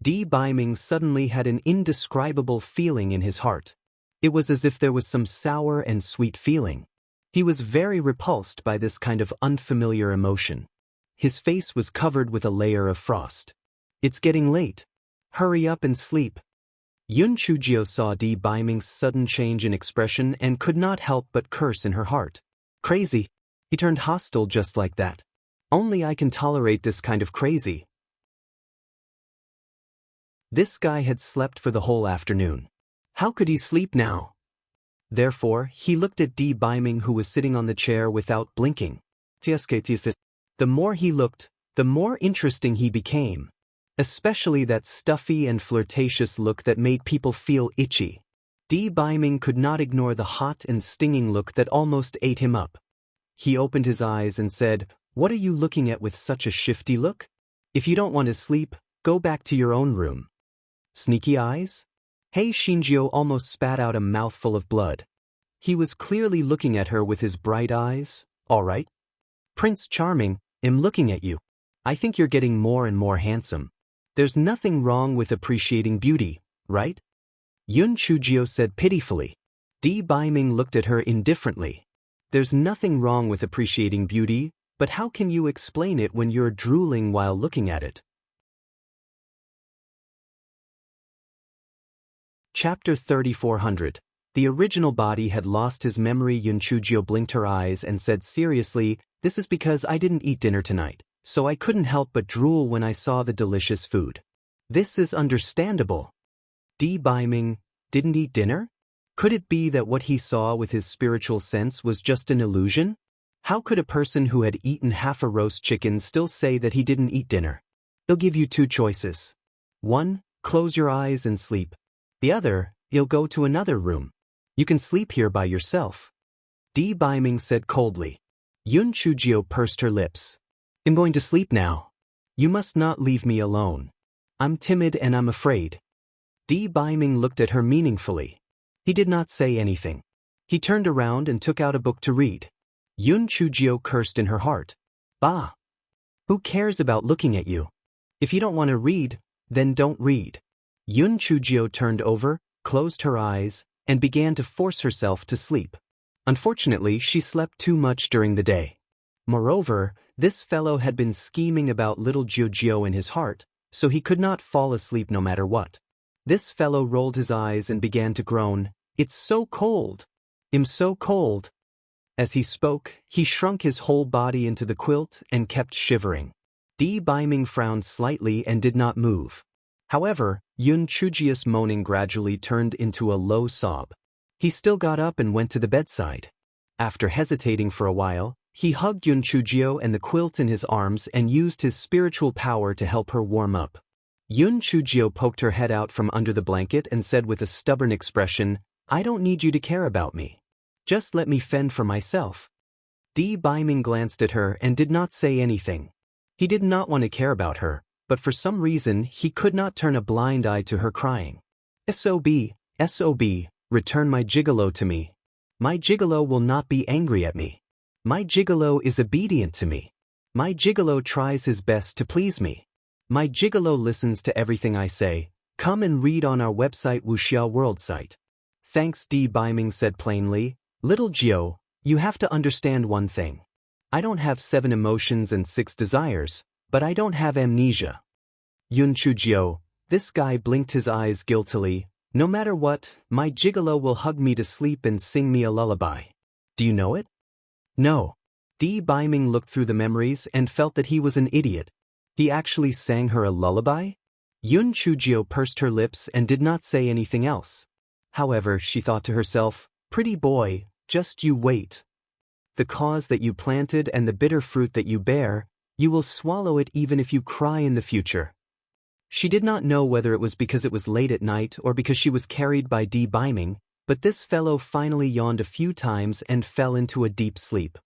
Di Biming suddenly had an indescribable feeling in his heart. It was as if there was some sour and sweet feeling. He was very repulsed by this kind of unfamiliar emotion. His face was covered with a layer of frost. It's getting late. Hurry up and sleep. Yun Chujio saw Di Biming's sudden change in expression and could not help but curse in her heart. Crazy. He turned hostile just like that. Only I can tolerate this kind of crazy. This guy had slept for the whole afternoon. How could he sleep now? Therefore, he looked at Di Biming, who was sitting on the chair without blinking. The more he looked, the more interesting he became. Especially that stuffy and flirtatious look that made people feel itchy. Di Biming could not ignore the hot and stinging look that almost ate him up. He opened his eyes and said, "What are you looking at with such a shifty look? If you don't want to sleep, go back to your own room." Sneaky eyes? Hey Shinjio almost spat out a mouthful of blood. He was clearly looking at her with his bright eyes. All right. Prince Charming, I'm looking at you. I think you're getting more and more handsome. There's nothing wrong with appreciating beauty, right? Yun Chujio said pitifully. Di Biming looked at her indifferently. There's nothing wrong with appreciating beauty, but how can you explain it when you're drooling while looking at it? Chapter 3400. The original body had lost his memory. Yun Chujio blinked her eyes and said seriously, "This is because I didn't eat dinner tonight, so I couldn't help but drool when I saw the delicious food." This is understandable. Di Biming didn't eat dinner? Could it be that what he saw with his spiritual sense was just an illusion? How could a person who had eaten half a roast chicken still say that he didn't eat dinner? They'll give you two choices. One, close your eyes and sleep. The other, you'll go to another room. You can sleep here by yourself. Di Biming said coldly. Yun Chujio pursed her lips. I'm going to sleep now. You must not leave me alone. I'm timid and I'm afraid. Di Biming looked at her meaningfully. He did not say anything. He turned around and took out a book to read. Yun Chujio cursed in her heart. Bah! Who cares about looking at you? If you don't want to read, then don't read. Yun Chujio turned over, closed her eyes, and began to force herself to sleep. Unfortunately, she slept too much during the day. Moreover, this fellow had been scheming about little Jiujio in his heart, so he could not fall asleep no matter what. This fellow rolled his eyes and began to groan, "It's so cold. I'm so cold." As he spoke, he shrunk his whole body into the quilt and kept shivering. Di Biming frowned slightly and did not move. However, Yun Chujio's moaning gradually turned into a low sob. He still got up and went to the bedside. After hesitating for a while, he hugged Yun Chujio and the quilt in his arms and used his spiritual power to help her warm up. Yun Chujio poked her head out from under the blanket and said with a stubborn expression, "I don't need you to care about me. Just let me fend for myself." Di Biming glanced at her and did not say anything. He did not want to care about her, but for some reason he could not turn a blind eye to her crying. "SOB, SOB, return my gigolo to me. My gigolo will not be angry at me. My gigolo is obedient to me. My gigolo tries his best to please me. My gigolo listens to everything I say. Come and read on our website Wuxia World site." Thanks, Di Biming said plainly. "Little Gio, you have to understand one thing. I don't have 7 emotions and 6 desires, but I don't have amnesia." Yun Chujio, this guy blinked his eyes guiltily. "No matter what, my gigolo will hug me to sleep and sing me a lullaby. Do you know it?" "No." Di Biming looked through the memories and felt that he was an idiot. He actually sang her a lullaby? Yun Chujio pursed her lips and did not say anything else. However, she thought to herself, "Pretty boy, just you wait. The cause that you planted and the bitter fruit that you bear, you will swallow it even if you cry in the future." She did not know whether it was because it was late at night or because she was carried by Di Biming, but this fellow finally yawned a few times and fell into a deep sleep.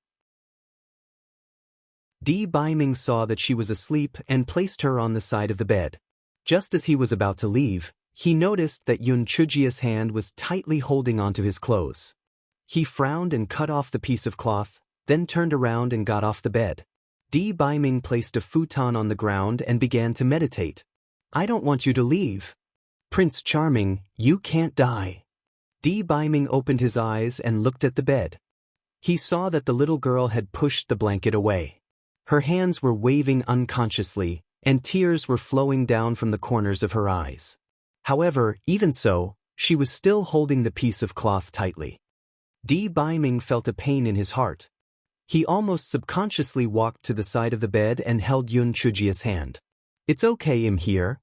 Di Biming saw that she was asleep and placed her on the side of the bed. Just as he was about to leave, He noticed that Yun Chujia's hand was tightly holding onto his clothes. He frowned and cut off the piece of cloth, then turned around and got off the bed. Di Baiming placed a futon on the ground and began to meditate. I don't want you to leave. Prince Charming, you can't die. Di Baiming opened his eyes and looked at the bed. He saw that the little girl had pushed the blanket away. Her hands were waving unconsciously, and tears were flowing down from the corners of her eyes. However, even so, she was still holding the piece of cloth tightly. Di Baiming felt a pain in his heart. He almost subconsciously walked to the side of the bed and held Yun Chujia's hand. It's okay, I'm here.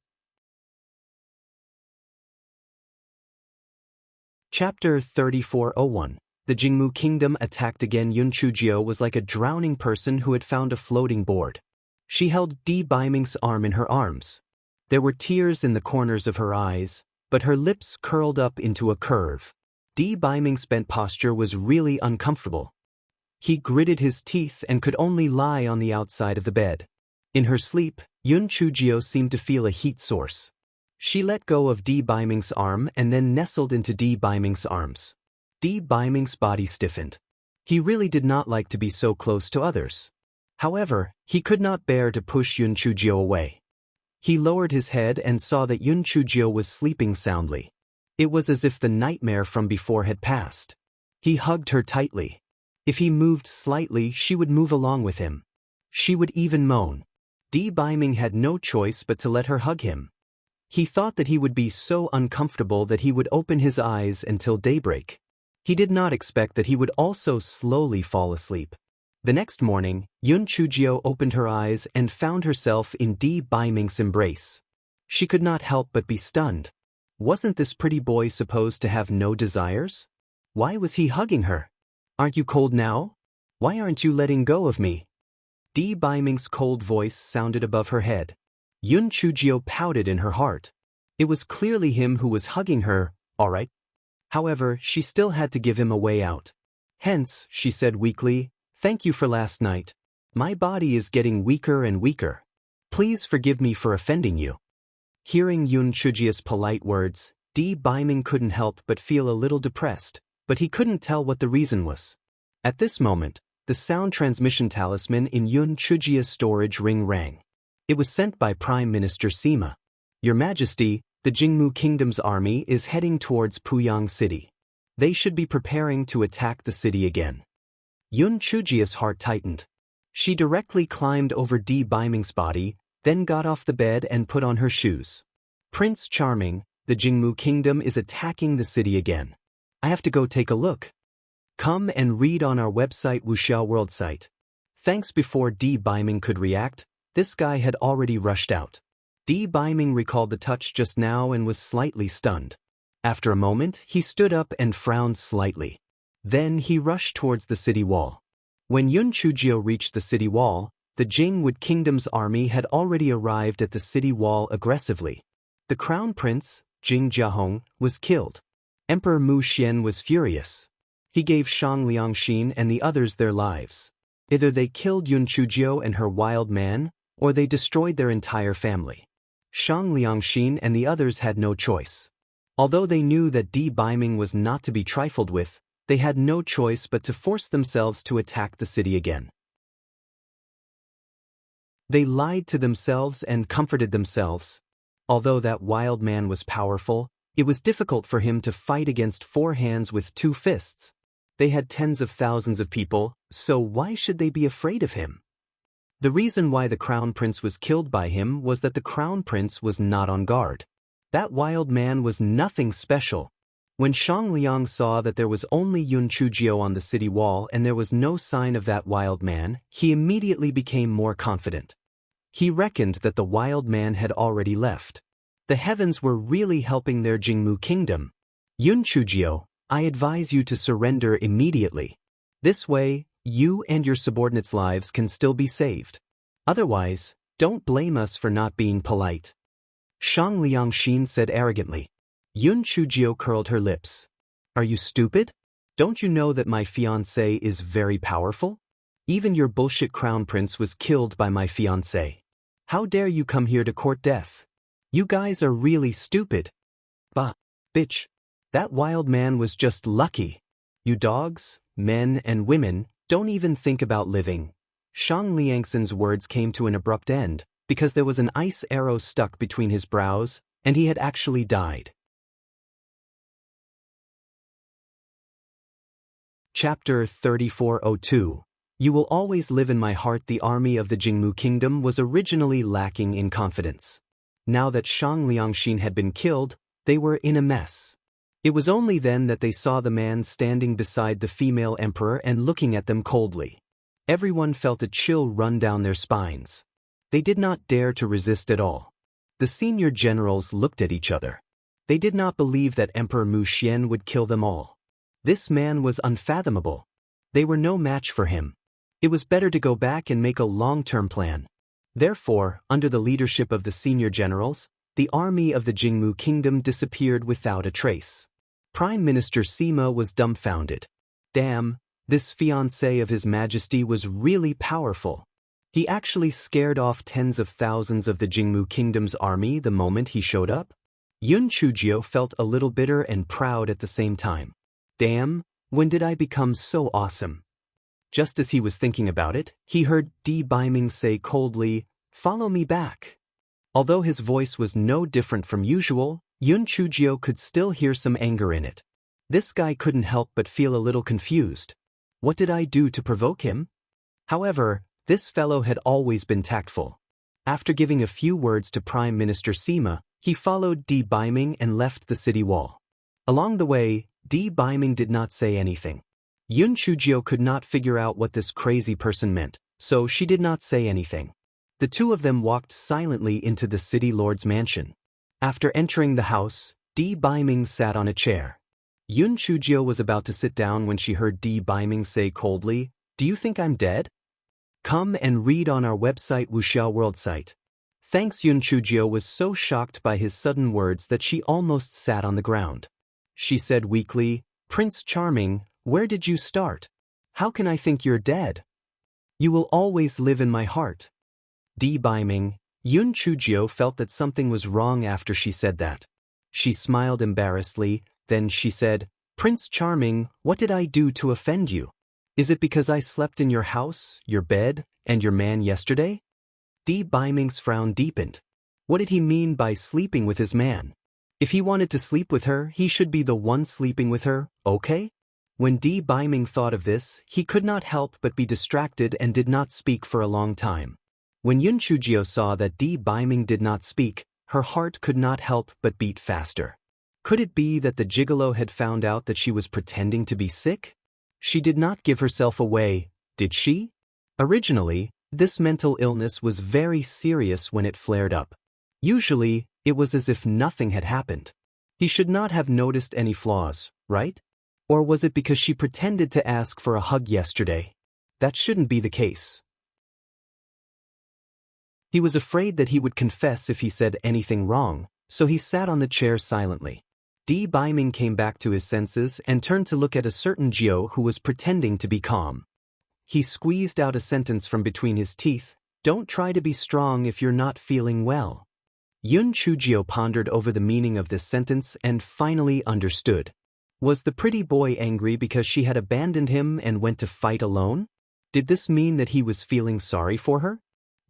Chapter 3401. The Jingmu Kingdom attacked again. Yun Chujio was like a drowning person who had found a floating board. She held Di Baiming's arm in her arms. There were tears in the corners of her eyes, but her lips curled up into a curve. Di Baiming's bent posture was really uncomfortable. He gritted his teeth and could only lie on the outside of the bed. In her sleep, Yun Chujio seemed to feel a heat source. She let go of Di Baiming's arm and then nestled into Di Baiming's arms. Di Baiming's body stiffened. He really did not like to be so close to others. However, he could not bear to push Yun Chujio away. He lowered his head and saw that Yun Chujio was sleeping soundly. It was as if the nightmare from before had passed. He hugged her tightly. If he moved slightly, she would move along with him. She would even moan. Di Baiming had no choice but to let her hug him. He thought that he would be so uncomfortable that he would open his eyes until daybreak. He did not expect that he would also slowly fall asleep. The next morning, Yun Chujio opened her eyes and found herself in Di Baiming's embrace. She could not help but be stunned. Wasn't this pretty boy supposed to have no desires? Why was he hugging her? Aren't you cold now? Why aren't you letting go of me? Di Baiming's cold voice sounded above her head. Yun Chujio pouted in her heart. It was clearly him who was hugging her, all right. However, she still had to give him a way out. Hence, she said weakly, thank you for last night. My body is getting weaker and weaker. Please forgive me for offending you. Hearing Yun Chujio's polite words, Di Baiming couldn't help but feel a little depressed, but he couldn't tell what the reason was. At this moment, the sound transmission talisman in Yun Chujio's storage ring rang. It was sent by Prime Minister Sima. Your Majesty, the Jingmu Kingdom's army is heading towards Puyang City. They should be preparing to attack the city again. Yun Chujio's heart tightened. She directly climbed over Di Baiming's body, then got off the bed and put on her shoes. Prince Charming, the Jingmu Kingdom is attacking the city again. I have to go take a look. Come and read on our website Wuxiao World site. Thanks. Before Di Baiming could react, this guy had already rushed out. Di Baiming recalled the touch just now and was slightly stunned. After a moment, he stood up and frowned slightly. Then he rushed towards the city wall. When Yun Chujio reached the city wall, the Jingwu Kingdom's army had already arrived at the city wall aggressively. The crown prince, Jing Jiahong, was killed. Emperor Mu Xian was furious. He gave Shang Liangxin and the others their lives. Either they killed Yun Chujio and her wild man, or they destroyed their entire family. Shang Liangxin and the others had no choice. Although they knew that Di Baiming was not to be trifled with, they had no choice but to force themselves to attack the city again. They lied to themselves and comforted themselves. Although that wild man was powerful, it was difficult for him to fight against 4 hands with 2 fists. They had tens of thousands of people, so why should they be afraid of him? The reason why the crown prince was killed by him was that the crown prince was not on guard. That wild man was nothing special. When Shang Liang saw that there was only Yun Chujio on the city wall and there was no sign of that wild man, he immediately became more confident. He reckoned that the wild man had already left. The heavens were really helping their Jingmu Kingdom. Yun Chujio, I advise you to surrender immediately. This way, you and your subordinates' lives can still be saved. Otherwise, don't blame us for not being polite. Shang Liangxin said arrogantly. Yun Chujio curled her lips. Are you stupid? Don't you know that my fiancé is very powerful? Even your bullshit crown prince was killed by my fiancé. How dare you come here to court death? You guys are really stupid. Bah, bitch. That wild man was just lucky. You dogs, men and women, don't even think about living. Shang Liangsen's words came to an abrupt end, because there was an ice arrow stuck between his brows, and he had actually died. Chapter 3402. You will always live in my heart. The army of the Jingmu kingdom was originally lacking in confidence. Now that Shang Liangxin had been killed, they were in a mess. It was only then that they saw the man standing beside the female emperor and looking at them coldly. Everyone felt a chill run down their spines. They did not dare to resist at all. The senior generals looked at each other. They did not believe that Emperor Mu Xian would kill them all. This man was unfathomable. They were no match for him. It was better to go back and make a long-term plan. Therefore, under the leadership of the senior generals, the army of the Jingmu kingdom disappeared without a trace. Prime Minister Sima was dumbfounded. Damn, this fiancé of His Majesty was really powerful. He actually scared off tens of thousands of the Jingmu kingdom's army the moment he showed up. Yun Chujio felt a little bitter and proud at the same time. Damn, when did I become so awesome? Just as he was thinking about it, he heard Di Baiming say coldly, "Follow me back." Although his voice was no different from usual, Yun Chujio could still hear some anger in it. This guy couldn't help but feel a little confused. What did I do to provoke him? However, this fellow had always been tactful. After giving a few words to Prime Minister Sima, he followed Di Baiming and left the city wall. Along the way, Di Baiming did not say anything. Yun Chujio could not figure out what this crazy person meant, so she did not say anything. The two of them walked silently into the city lord's mansion. After entering the house, Di Baiming sat on a chair. Yun Chujio was about to sit down when she heard Di Baiming say coldly, "Do you think I'm dead? Come and read on our website Wuxiao World site." Thanks. Yun Chujio was so shocked by his sudden words that she almost sat on the ground. She said weakly, "Prince Charming, where did you start? How can I think you're dead? You will always live in my heart." Di Baiming, Yun Chujio felt that something was wrong after she said that. She smiled embarrassedly, then she said, "Prince Charming, what did I do to offend you? Is it because I slept in your house, your bed, and your man yesterday?" Di Baiming's frown deepened. What did he mean by sleeping with his man? If he wanted to sleep with her, he should be the one sleeping with her, okay? When Di Baiming thought of this, he could not help but be distracted and did not speak for a long time. When Yun Chujio saw that Di Baiming did not speak, her heart could not help but beat faster. Could it be that the gigolo had found out that she was pretending to be sick? She did not give herself away, did she? Originally, this mental illness was very serious when it flared up. Usually, it was as if nothing had happened. He should not have noticed any flaws, right? Or was it because she pretended to ask for a hug yesterday? That shouldn't be the case. He was afraid that he would confess if he said anything wrong, so he sat on the chair silently. Di Baiming came back to his senses and turned to look at a certain Jiao who was pretending to be calm. He squeezed out a sentence from between his teeth, "Don't try to be strong if you're not feeling well." Yun Chujio pondered over the meaning of this sentence and finally understood. Was the pretty boy angry because she had abandoned him and went to fight alone? Did this mean that he was feeling sorry for her?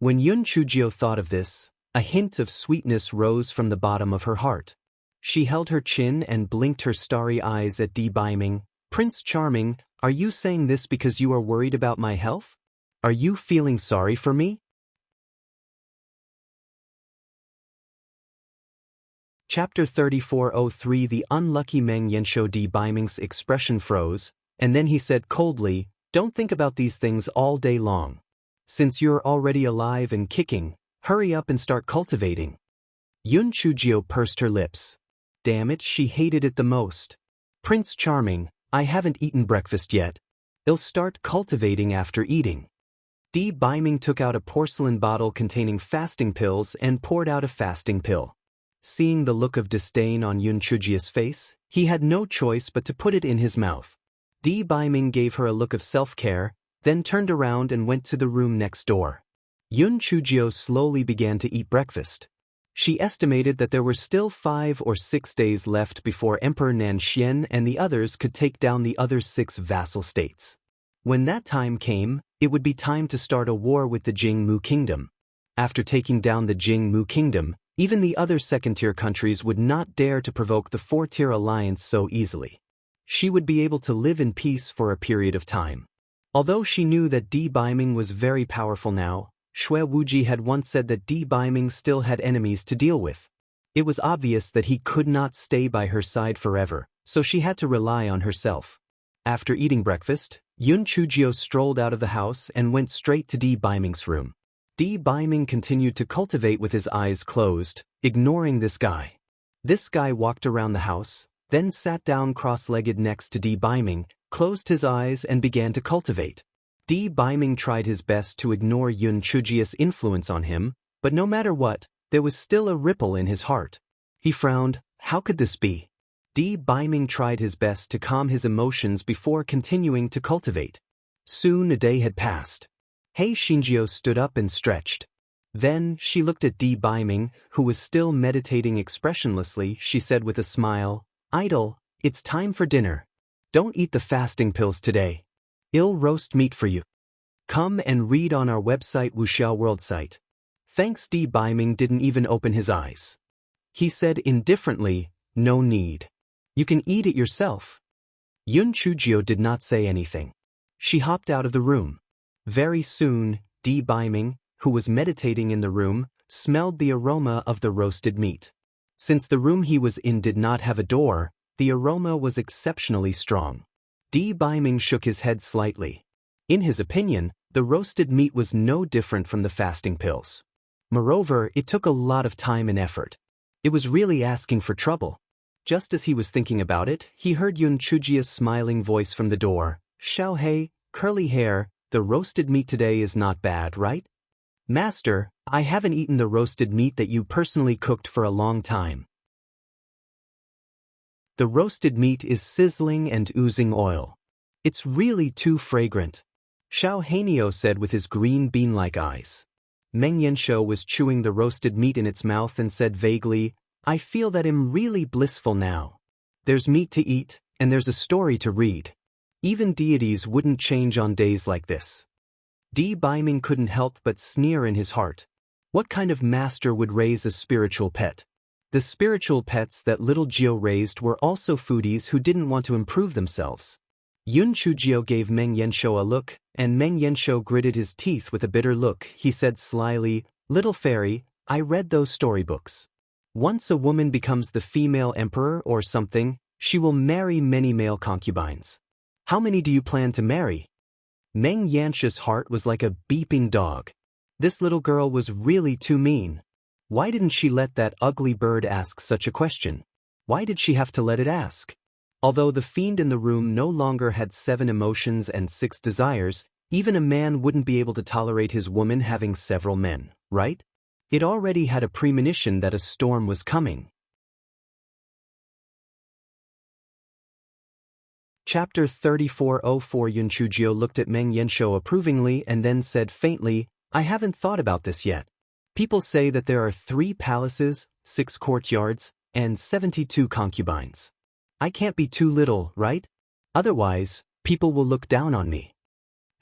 When Yun Chujio thought of this, a hint of sweetness rose from the bottom of her heart. She held her chin and blinked her starry eyes at Di Baiming. "Prince Charming, are you saying this because you are worried about my health? Are you feeling sorry for me?" Chapter 3403. The unlucky Meng Yanshou. Di Baiming's expression froze, and then he said coldly, "Don't think about these things all day long. Since you're already alive and kicking, hurry up and start cultivating." Yun Chujio pursed her lips. Damn it, she hated it the most. "Prince Charming, I haven't eaten breakfast yet. I'll start cultivating after eating." Di Baiming took out a porcelain bottle containing fasting pills and poured out a fasting pill. Seeing the look of disdain on Yun Chujio's face, he had no choice but to put it in his mouth. Di Baiming gave her a look of self-care, then turned around and went to the room next door. Yun Chujio slowly began to eat breakfast. She estimated that there were still 5 or 6 days left before Emperor Nanxian and the others could take down the other 6 vassal states. When that time came, it would be time to start a war with the Jingmu kingdom. After taking down the Jingmu kingdom, even the other second-tier countries would not dare to provoke the 4-tier alliance so easily. She would be able to live in peace for a period of time. Although she knew that Di Baiming was very powerful now, Shui Wuji had once said that Di Baiming still had enemies to deal with. It was obvious that he could not stay by her side forever, so she had to rely on herself. After eating breakfast, Yun Chujio strolled out of the house and went straight to Di Baiming's room. Di Baiming continued to cultivate with his eyes closed, ignoring this guy. This guy walked around the house, then sat down cross-legged next to Di Baiming, closed his eyes and began to cultivate. Di Baiming tried his best to ignore Yun Chujio's influence on him, but no matter what, there was still a ripple in his heart. He frowned. How could this be? Di Baiming tried his best to calm his emotions before continuing to cultivate. Soon a day had passed. Hei Shinjio stood up and stretched. Then she looked at Di Baiming, who was still meditating expressionlessly. She said with a smile, "Idol, it's time for dinner. Don't eat the fasting pills today. I'll roast meat for you. Come and read on our website Wuxiao World site." Thanks. Di Baiming didn't even open his eyes. He said indifferently, "No need. You can eat it yourself." Yun Chujio did not say anything. She hopped out of the room. Very soon, Di Baiming, who was meditating in the room, smelled the aroma of the roasted meat. Since the room he was in did not have a door, the aroma was exceptionally strong. Di Baiming shook his head slightly. In his opinion, the roasted meat was no different from the fasting pills. Moreover, it took a lot of time and effort. It was really asking for trouble. Just as he was thinking about it, he heard Yun Chujio's smiling voice from the door. "Xiao Hei, curly hair, the roasted meat today is not bad, right?" "Master, I haven't eaten the roasted meat that you personally cooked for a long time. The roasted meat is sizzling and oozing oil. It's really too fragrant," Xiao Hanio said with his green bean-like eyes. Meng Yanshou was chewing the roasted meat in its mouth and said vaguely, "I feel that I'm really blissful now. There's meat to eat, and there's a story to read. Even deities wouldn't change on days like this." Di Baiming couldn't help but sneer in his heart. What kind of master would raise a spiritual pet? The spiritual pets that little Jio raised were also foodies who didn't want to improve themselves. Yun Chujio gave Meng Yanshou a look, and Meng Yanshou gritted his teeth with a bitter look. He said slyly, "Little fairy, I read those storybooks. Once a woman becomes the female emperor or something, she will marry many male concubines. How many do you plan to marry?" Meng Yanshou's heart was like a beeping dog. This little girl was really too mean. Why didn't she let that ugly bird ask such a question? Why did she have to let it ask? Although the fiend in the room no longer had 7 emotions and 6 desires, even a man wouldn't be able to tolerate his woman having several men, right? It already had a premonition that a storm was coming. Chapter 3404. Yun Chujio looked at Meng Yanshou approvingly and then said faintly, "I haven't thought about this yet. People say that there are 3 palaces, 6 courtyards, and 72 concubines. I can't be too little, right? Otherwise, people will look down on me."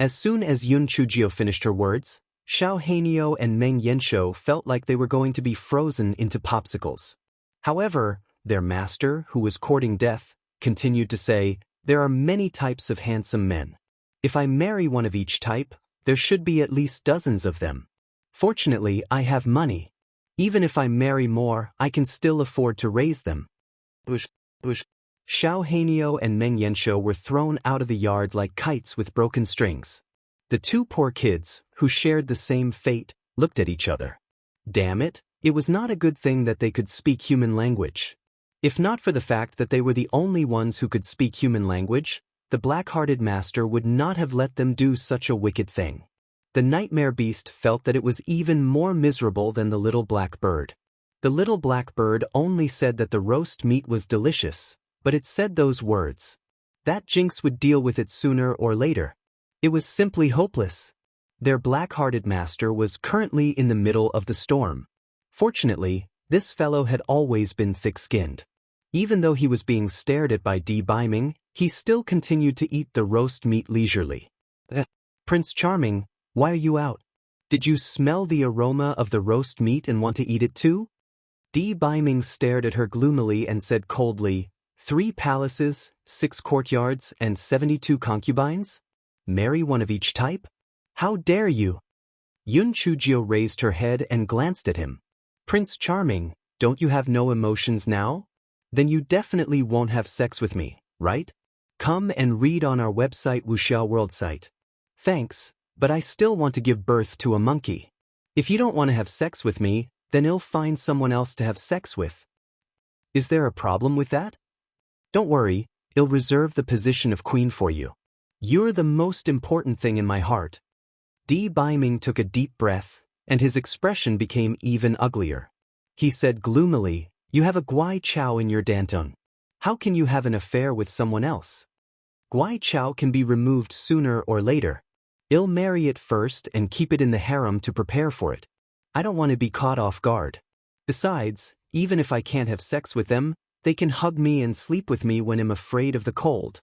As soon as Yun Chujio finished her words, Xiao Hanio and Meng Yanshou felt like they were going to be frozen into popsicles. However, their master, who was courting death, continued to say, "There are many types of handsome men. If I marry one of each type, there should be at least dozens of them. Fortunately, I have money. Even if I marry more, I can still afford to raise them." Bush. Xiao Hanio and Meng Yanshou were thrown out of the yard like kites with broken strings. The 2 poor kids, who shared the same fate, looked at each other. Damn it, it was not a good thing that they could speak human language. If not for the fact that they were the only ones who could speak human language, the black-hearted master would not have let them do such a wicked thing. The nightmare beast felt that it was even more miserable than the little black bird. The little black bird only said that the roast meat was delicious, but it said those words. That jinx would deal with it sooner or later. It was simply hopeless. Their black-hearted master was currently in the middle of the storm. Fortunately, This fellow had always been thick-skinned. Even though he was being stared at by Di Biming, he still continued to eat the roast meat leisurely. Prince Charming, why are you out? Did you smell the aroma of the roast meat and want to eat it too? Di Biming stared at her gloomily and said coldly, 3 palaces, 6 courtyards, and 72 concubines? Marry one of each type? How dare you? Yun Chujio raised her head and glanced at him. Prince Charming, don't you have no emotions now? Then you definitely won't have sex with me, right? Come and read on our website Wuxiao World site. Thanks, but I still want to give birth to a monkey. If you don't want to have sex with me, then I'll find someone else to have sex with. Is there a problem with that? Don't worry, I'll reserve the position of queen for you. You're the most important thing in my heart. Di Biming took a deep breath, and his expression became even uglier. He said gloomily, you have a Guai Chao in your Danton. How can you have an affair with someone else? Guai Chao can be removed sooner or later. I'll marry it first and keep it in the harem to prepare for it. I don't want to be caught off guard. Besides, even if I can't have sex with them, they can hug me and sleep with me when I'm afraid of the cold.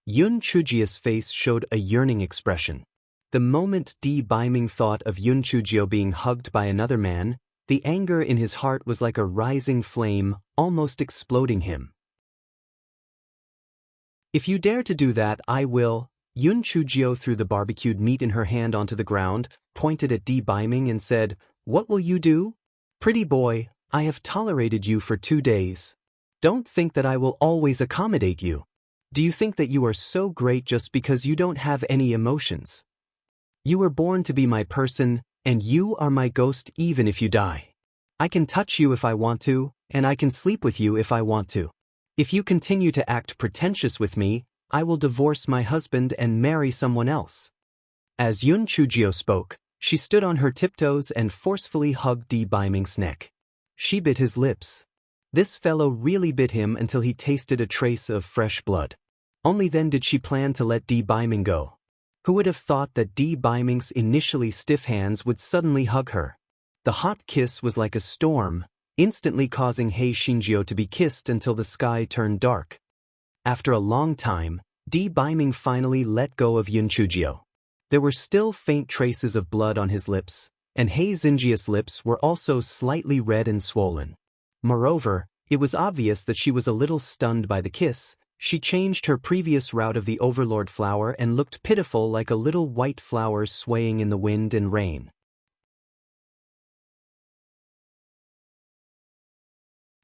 Yun Chujio's face showed a yearning expression. The moment Di Biming thought of Yun Chujio being hugged by another man, the anger in his heart was like a rising flame, almost exploding him. If you dare to do that, I will. Yun Chujio threw the barbecued meat in her hand onto the ground, pointed at Di Biming and said, What will you do? Pretty boy, I have tolerated you for 2 days. Don't think that I will always accommodate you. Do you think that you are so great just because you don't have any emotions? You were born to be my person, and you are my ghost even if you die. I can touch you if I want to, and I can sleep with you if I want to. If you continue to act pretentious with me, I will divorce my husband and marry someone else. As Yun Chujio spoke, she stood on her tiptoes and forcefully hugged Di Biming's neck. She bit his lips. This fellow really bit him until he tasted a trace of fresh blood. Only then did she plan to let Di Biming go. Who would have thought that Di Biming's initially stiff hands would suddenly hug her? The hot kiss was like a storm, instantly causing He Xinjiu to be kissed until the sky turned dark. After a long time, Di Biming finally let go of Yun Chujio. There were still faint traces of blood on his lips, and He Xinjiu's lips were also slightly red and swollen. Moreover, it was obvious that she was a little stunned by the kiss. She changed her previous route of the Overlord flower and looked pitiful like a little white flower swaying in the wind and rain.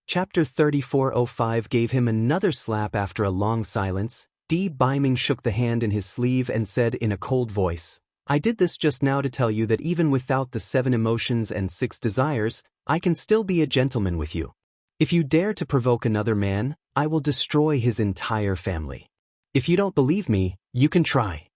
Chapter 3405 gave him another slap after a long silence. Di Biming shook the hand in his sleeve and said in a cold voice, I did this just now to tell you that even without the 7 emotions and 6 desires, I can still be a gentleman with you. If you dare to provoke another man, I will destroy his entire family. If you don't believe me, you can try.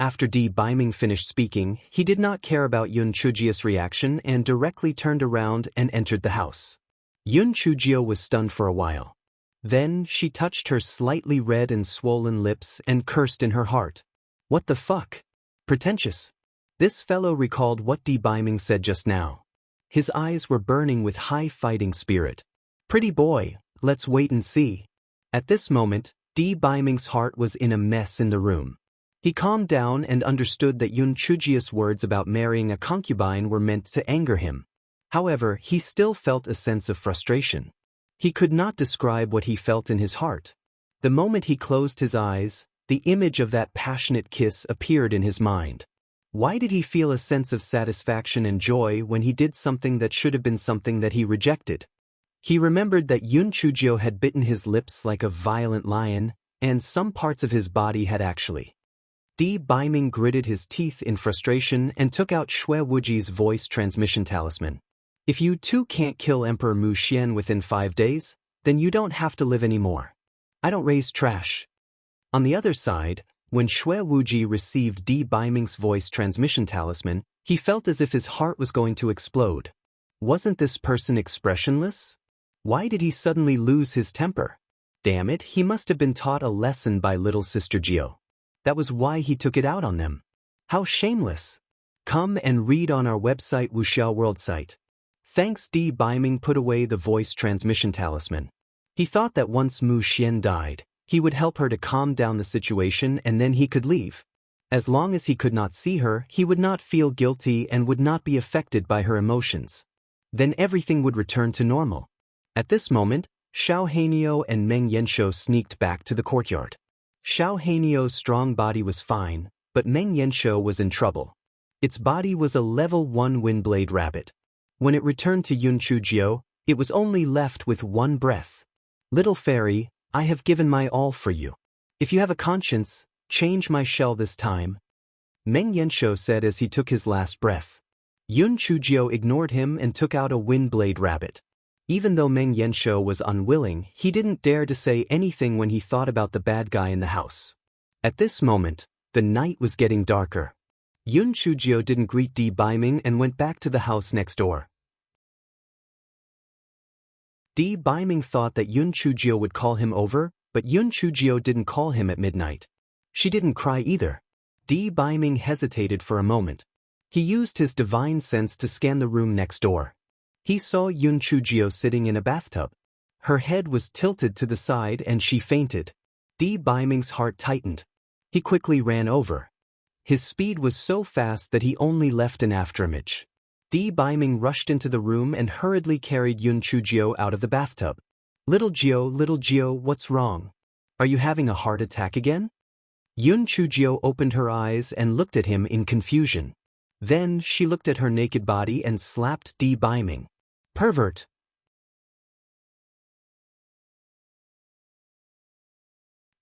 After Di Biming finished speaking, he did not care about Yun Chujio's reaction and directly turned around and entered the house. Yun Chujio was stunned for a while. Then she touched her slightly red and swollen lips and cursed in her heart. What the fuck? Pretentious. This fellow recalled what Di Biming said just now. His eyes were burning with high fighting spirit. Pretty boy, let's wait and see. At this moment, Di Biming's heart was in a mess in the room. He calmed down and understood that Yun Chujio's words about marrying a concubine were meant to anger him. However, he still felt a sense of frustration. He could not describe what he felt in his heart. The moment he closed his eyes, the image of that passionate kiss appeared in his mind. Why did he feel a sense of satisfaction and joy when he did something that should have been something that he rejected? He remembered that Yun Chujio had bitten his lips like a violent lion, and some parts of his body had actually. Di Biming gritted his teeth in frustration and took out Xue Wuji's voice transmission talisman. If you too can't kill Emperor Mu Xian within 5 days, then you don't have to live anymore. I don't raise trash. On the other side, when Xue Wuji received Di Biming's voice transmission talisman, he felt as if his heart was going to explode. Wasn't this person expressionless? Why did he suddenly lose his temper? Damn it, he must have been taught a lesson by little sister Gio. That was why he took it out on them. How shameless. Come and read on our website Wuxiao World site. Thanks. Di Biming put away the voice transmission talisman. He thought that once Mu Xian died, he would help her to calm down the situation and then he could leave. As long as he could not see her, he would not feel guilty and would not be affected by her emotions. Then everything would return to normal. At this moment, Xiao Hanio and Meng Yanshou sneaked back to the courtyard. Xiao Hanio's strong body was fine, but Meng Yanshou was in trouble. Its body was a level 1 Windblade rabbit. When it returned to Yun Chujio, it was only left with one breath. Little fairy, I have given my all for you. If you have a conscience, change my shell this time. Meng Yanshou said as he took his last breath. Yun Chujio ignored him and took out a Windblade rabbit. Even though Meng Yanshou was unwilling, he didn't dare to say anything when he thought about the bad guy in the house. At this moment, the night was getting darker. Yun Chujio didn't greet Di Biming and went back to the house next door. Di Biming thought that Yun Chujio would call him over, but Yun Chujio didn't call him at midnight. She didn't cry either. Di Biming hesitated for a moment. He used his divine sense to scan the room next door. He saw Yun Chujio sitting in a bathtub. Her head was tilted to the side and she fainted. Di Biming's heart tightened. He quickly ran over. His speed was so fast that he only left an afterimage. Di Biming rushed into the room and hurriedly carried Yun Chujio out of the bathtub. Little Gio, what's wrong? Are you having a heart attack again? Yun Chujio opened her eyes and looked at him in confusion. Then she looked at her naked body and slapped Di Biming. Pervert!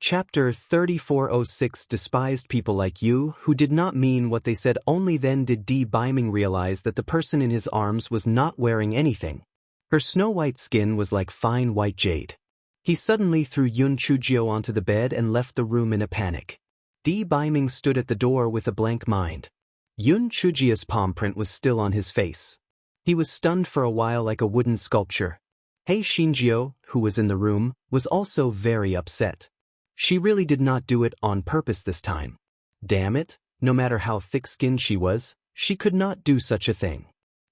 Chapter 3406 Despised people like you who did not mean what they said. Only then did Di Biming realize that the person in his arms was not wearing anything. Her snow-white skin was like fine white jade. He suddenly threw Yun Chujio onto the bed and left the room in a panic. Di Biming stood at the door with a blank mind. Yun Chujio's palm print was still on his face. He was stunned for a while like a wooden sculpture. Hei Xinjiu, who was in the room, was also very upset. She really did not do it on purpose this time. Damn it, no matter how thick-skinned she was, she could not do such a thing.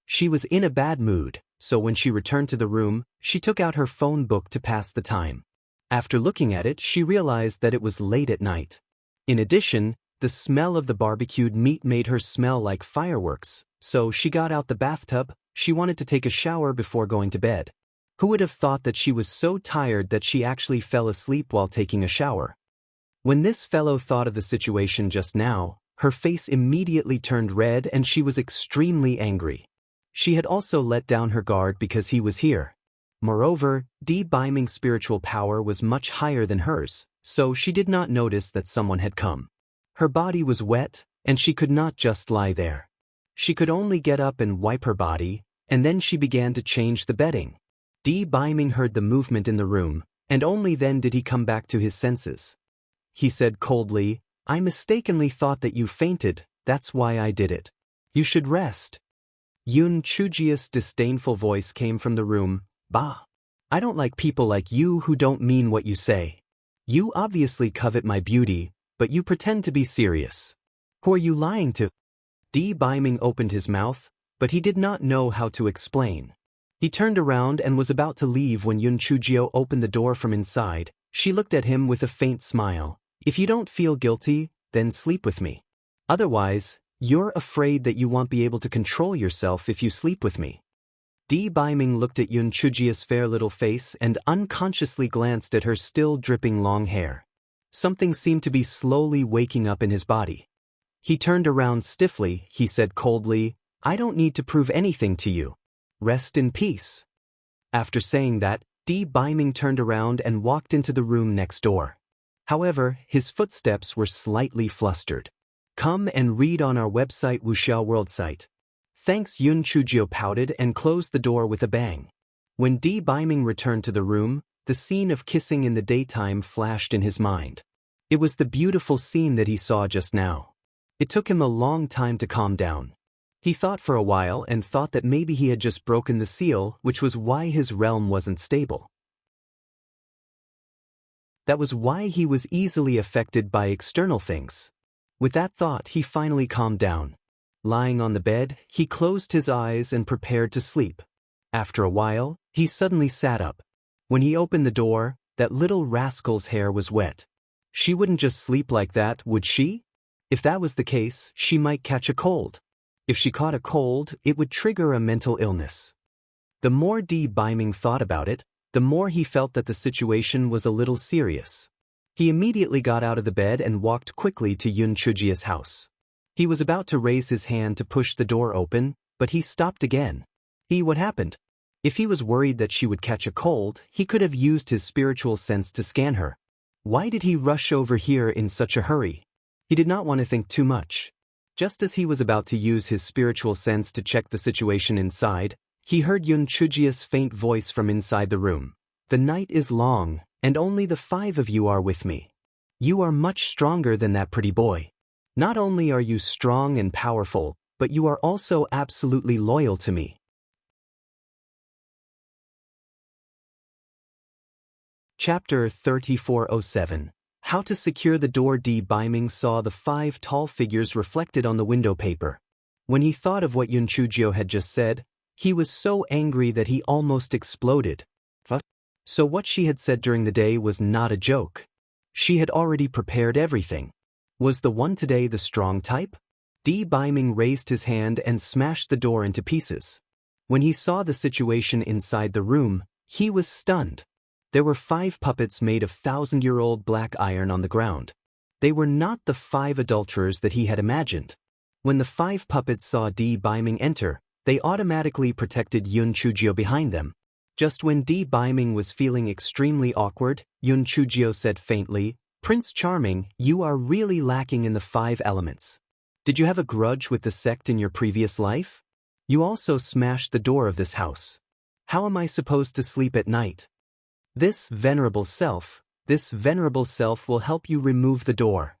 She was in a bad mood, so when she returned to the room, she took out her phone book to pass the time. After looking at it, she realized that it was late at night. In addition, the smell of the barbecued meat made her smell like fireworks, so she got out the bathtub. She wanted to take a shower before going to bed. Who would have thought that she was so tired that she actually fell asleep while taking a shower? When this fellow thought of the situation just now, her face immediately turned red and she was extremely angry. She had also let down her guard because he was here. Moreover, Di Biming's spiritual power was much higher than hers, so she did not notice that someone had come. Her body was wet, and she could not just lie there. She could only get up and wipe her body, and then she began to change the bedding. Di Biming heard the movement in the room, and only then did he come back to his senses. He said coldly, I mistakenly thought that you fainted, that's why I did it. You should rest. Yun Chujio's disdainful voice came from the room, Bah! I don't like people like you who don't mean what you say. You obviously covet my beauty, but you pretend to be serious. Who are you lying to? Di Biming opened his mouth, but he did not know how to explain. He turned around and was about to leave when Yun Chujio opened the door from inside. She looked at him with a faint smile. If you don't feel guilty, then sleep with me. Otherwise, you're afraid that you won't be able to control yourself if you sleep with me. Di Biming looked at Yun Chujio's fair little face and unconsciously glanced at her still dripping long hair. Something seemed to be slowly waking up in his body. He turned around stiffly. He said coldly, I don't need to prove anything to you. Rest in peace. After saying that, Di Biming turned around and walked into the room next door. However, his footsteps were slightly flustered. Come and read on our website Wuxiao World site. Thanks. Yun Chujio pouted and closed the door with a bang. When Di Biming returned to the room, the scene of kissing in the daytime flashed in his mind. It was the beautiful scene that he saw just now. It took him a long time to calm down. He thought for a while and thought that maybe he had just broken the seal, which was why his realm wasn't stable. That was why he was easily affected by external things. With that thought, he finally calmed down. Lying on the bed, he closed his eyes and prepared to sleep. After a while, he suddenly sat up. When he opened the door, that little rascal's hair was wet. She wouldn't just sleep like that, would she? If that was the case, she might catch a cold. If she caught a cold, it would trigger a mental illness. The more Biming thought about it, the more he felt that the situation was a little serious. He immediately got out of the bed and walked quickly to Yun Chujie's house. He was about to raise his hand to push the door open, but he stopped again. What happened? If he was worried that she would catch a cold, he could have used his spiritual sense to scan her. Why did he rush over here in such a hurry? He did not want to think too much. Just as he was about to use his spiritual sense to check the situation inside, he heard Yun Chujie's faint voice from inside the room. The night is long, and only the 5 of you are with me. You are much stronger than that pretty boy. Not only are you strong and powerful, but you are also absolutely loyal to me. Chapter 3407. How to secure the door. Biming saw the 5 tall figures reflected on the window paper. When he thought of what Yun Chujie had just said, he was so angry that he almost exploded. So what she had said during the day was not a joke. She had already prepared everything. Was the one today the strong type? Biming raised his hand and smashed the door into pieces. When he saw the situation inside the room, he was stunned. There were 5 puppets made of 1,000-year-old black iron on the ground. They were not the 5 adulterers that he had imagined. When the 5 puppets saw Biming enter, they automatically protected Yun Chujie behind them. Just when Biming was feeling extremely awkward, Yun Chujie said faintly, "Prince Charming, you are really lacking in the 5 elements. Did you have a grudge with the sect in your previous life? You also smashed the door of this house. How am I supposed to sleep at night? This venerable self will help you remove the door."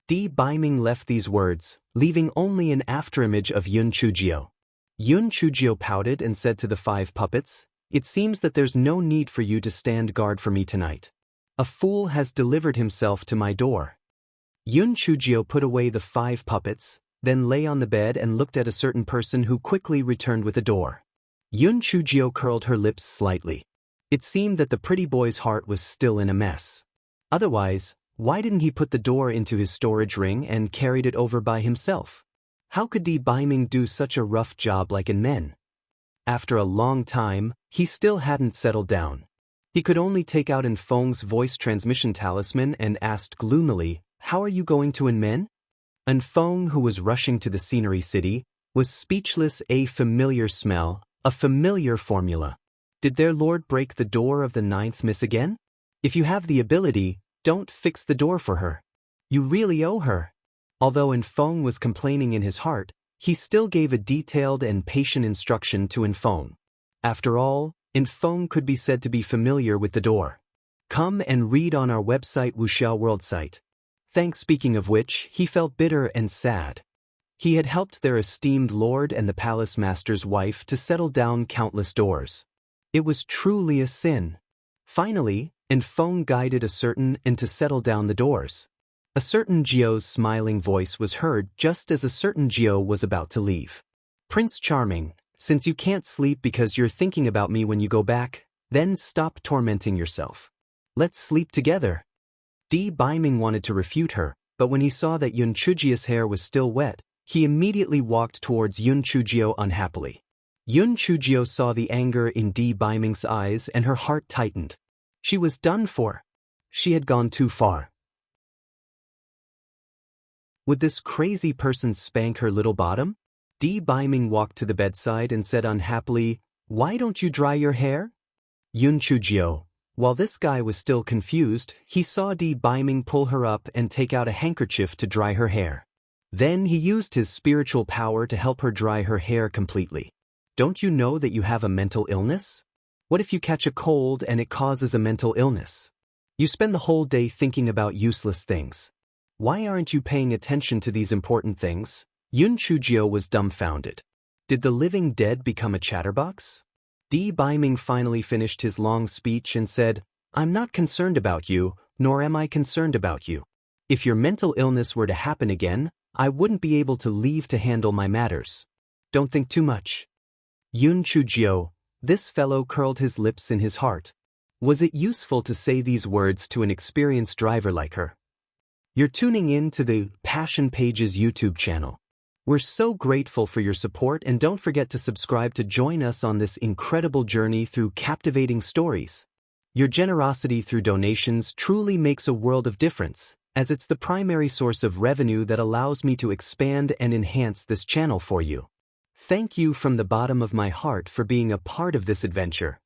Biming left these words, leaving only an afterimage of Yun Chujie. Yun Chujie pouted and said to the 5 puppets, "It seems that there's no need for you to stand guard for me tonight. A fool has delivered himself to my door." Yun Chujie put away the 5 puppets, then lay on the bed and looked at a certain person who quickly returned with a door. Yun Chujie curled her lips slightly. It seemed that the pretty boy's heart was still in a mess. Otherwise, why didn't he put the door into his storage ring and carried it over by himself? How could Biming do such a rough job like in men? After a long time, he still hadn't settled down. He could only take out Feng's voice transmission talisman and asked gloomily, "How are you going to men?" Feng, who was rushing to the scenery city, was speechless. A familiar smell, a familiar formula. Did their lord break the door of the 9th miss again? If you have the ability, don't fix the door for her. You really owe her. Although Feng was complaining in his heart, he still gave a detailed and patient instruction to Feng. After all, Feng could be said to be familiar with the door. Come and read on our website Wuxiao World site. Thanks. Speaking of which, he felt bitter and sad. He had helped their esteemed lord and the palace master's wife to settle down countless doors. It was truly a sin. Finally, Feng guided a certain and to settle down the doors. A certain Jio's smiling voice was heard just as a certain Jio was about to leave. "Prince Charming, since you can't sleep because you're thinking about me when you go back, then stop tormenting yourself. Let's sleep together." Biming wanted to refute her, but when he saw that Yun Chujie's hair was still wet, he immediately walked towards Yun Chujie unhappily. Yun Chujie saw the anger in Biming's eyes and her heart tightened. She was done for. She had gone too far. Would this crazy person spank her little bottom? Biming walked to the bedside and said unhappily, "Why don't you dry your hair?" Yun Chujie. While this guy was still confused, he saw Biming pull her up and take out a handkerchief to dry her hair. Then he used his spiritual power to help her dry her hair completely. Don't you know that you have a mental illness? What if you catch a cold and it causes a mental illness? You spend the whole day thinking about useless things. Why aren't you paying attention to these important things? Yun Chujie was dumbfounded. Did the living dead become a chatterbox? Biming finally finished his long speech and said, "I'm not concerned about you, nor am I concerned about you. If your mental illness were to happen again, I wouldn't be able to leave to handle my matters. Don't think too much." Yun Chujie, This fellow curled his lips in his heart. Was it useful to say these words to an experienced driver like her? You're tuning in to the Passion Pages YouTube channel. We're so grateful for your support, and don't forget to subscribe to join us on this incredible journey through captivating stories. Your generosity through donations truly makes a world of difference, as it's the primary source of revenue that allows me to expand and enhance this channel for you. Thank you from the bottom of my heart for being a part of this adventure.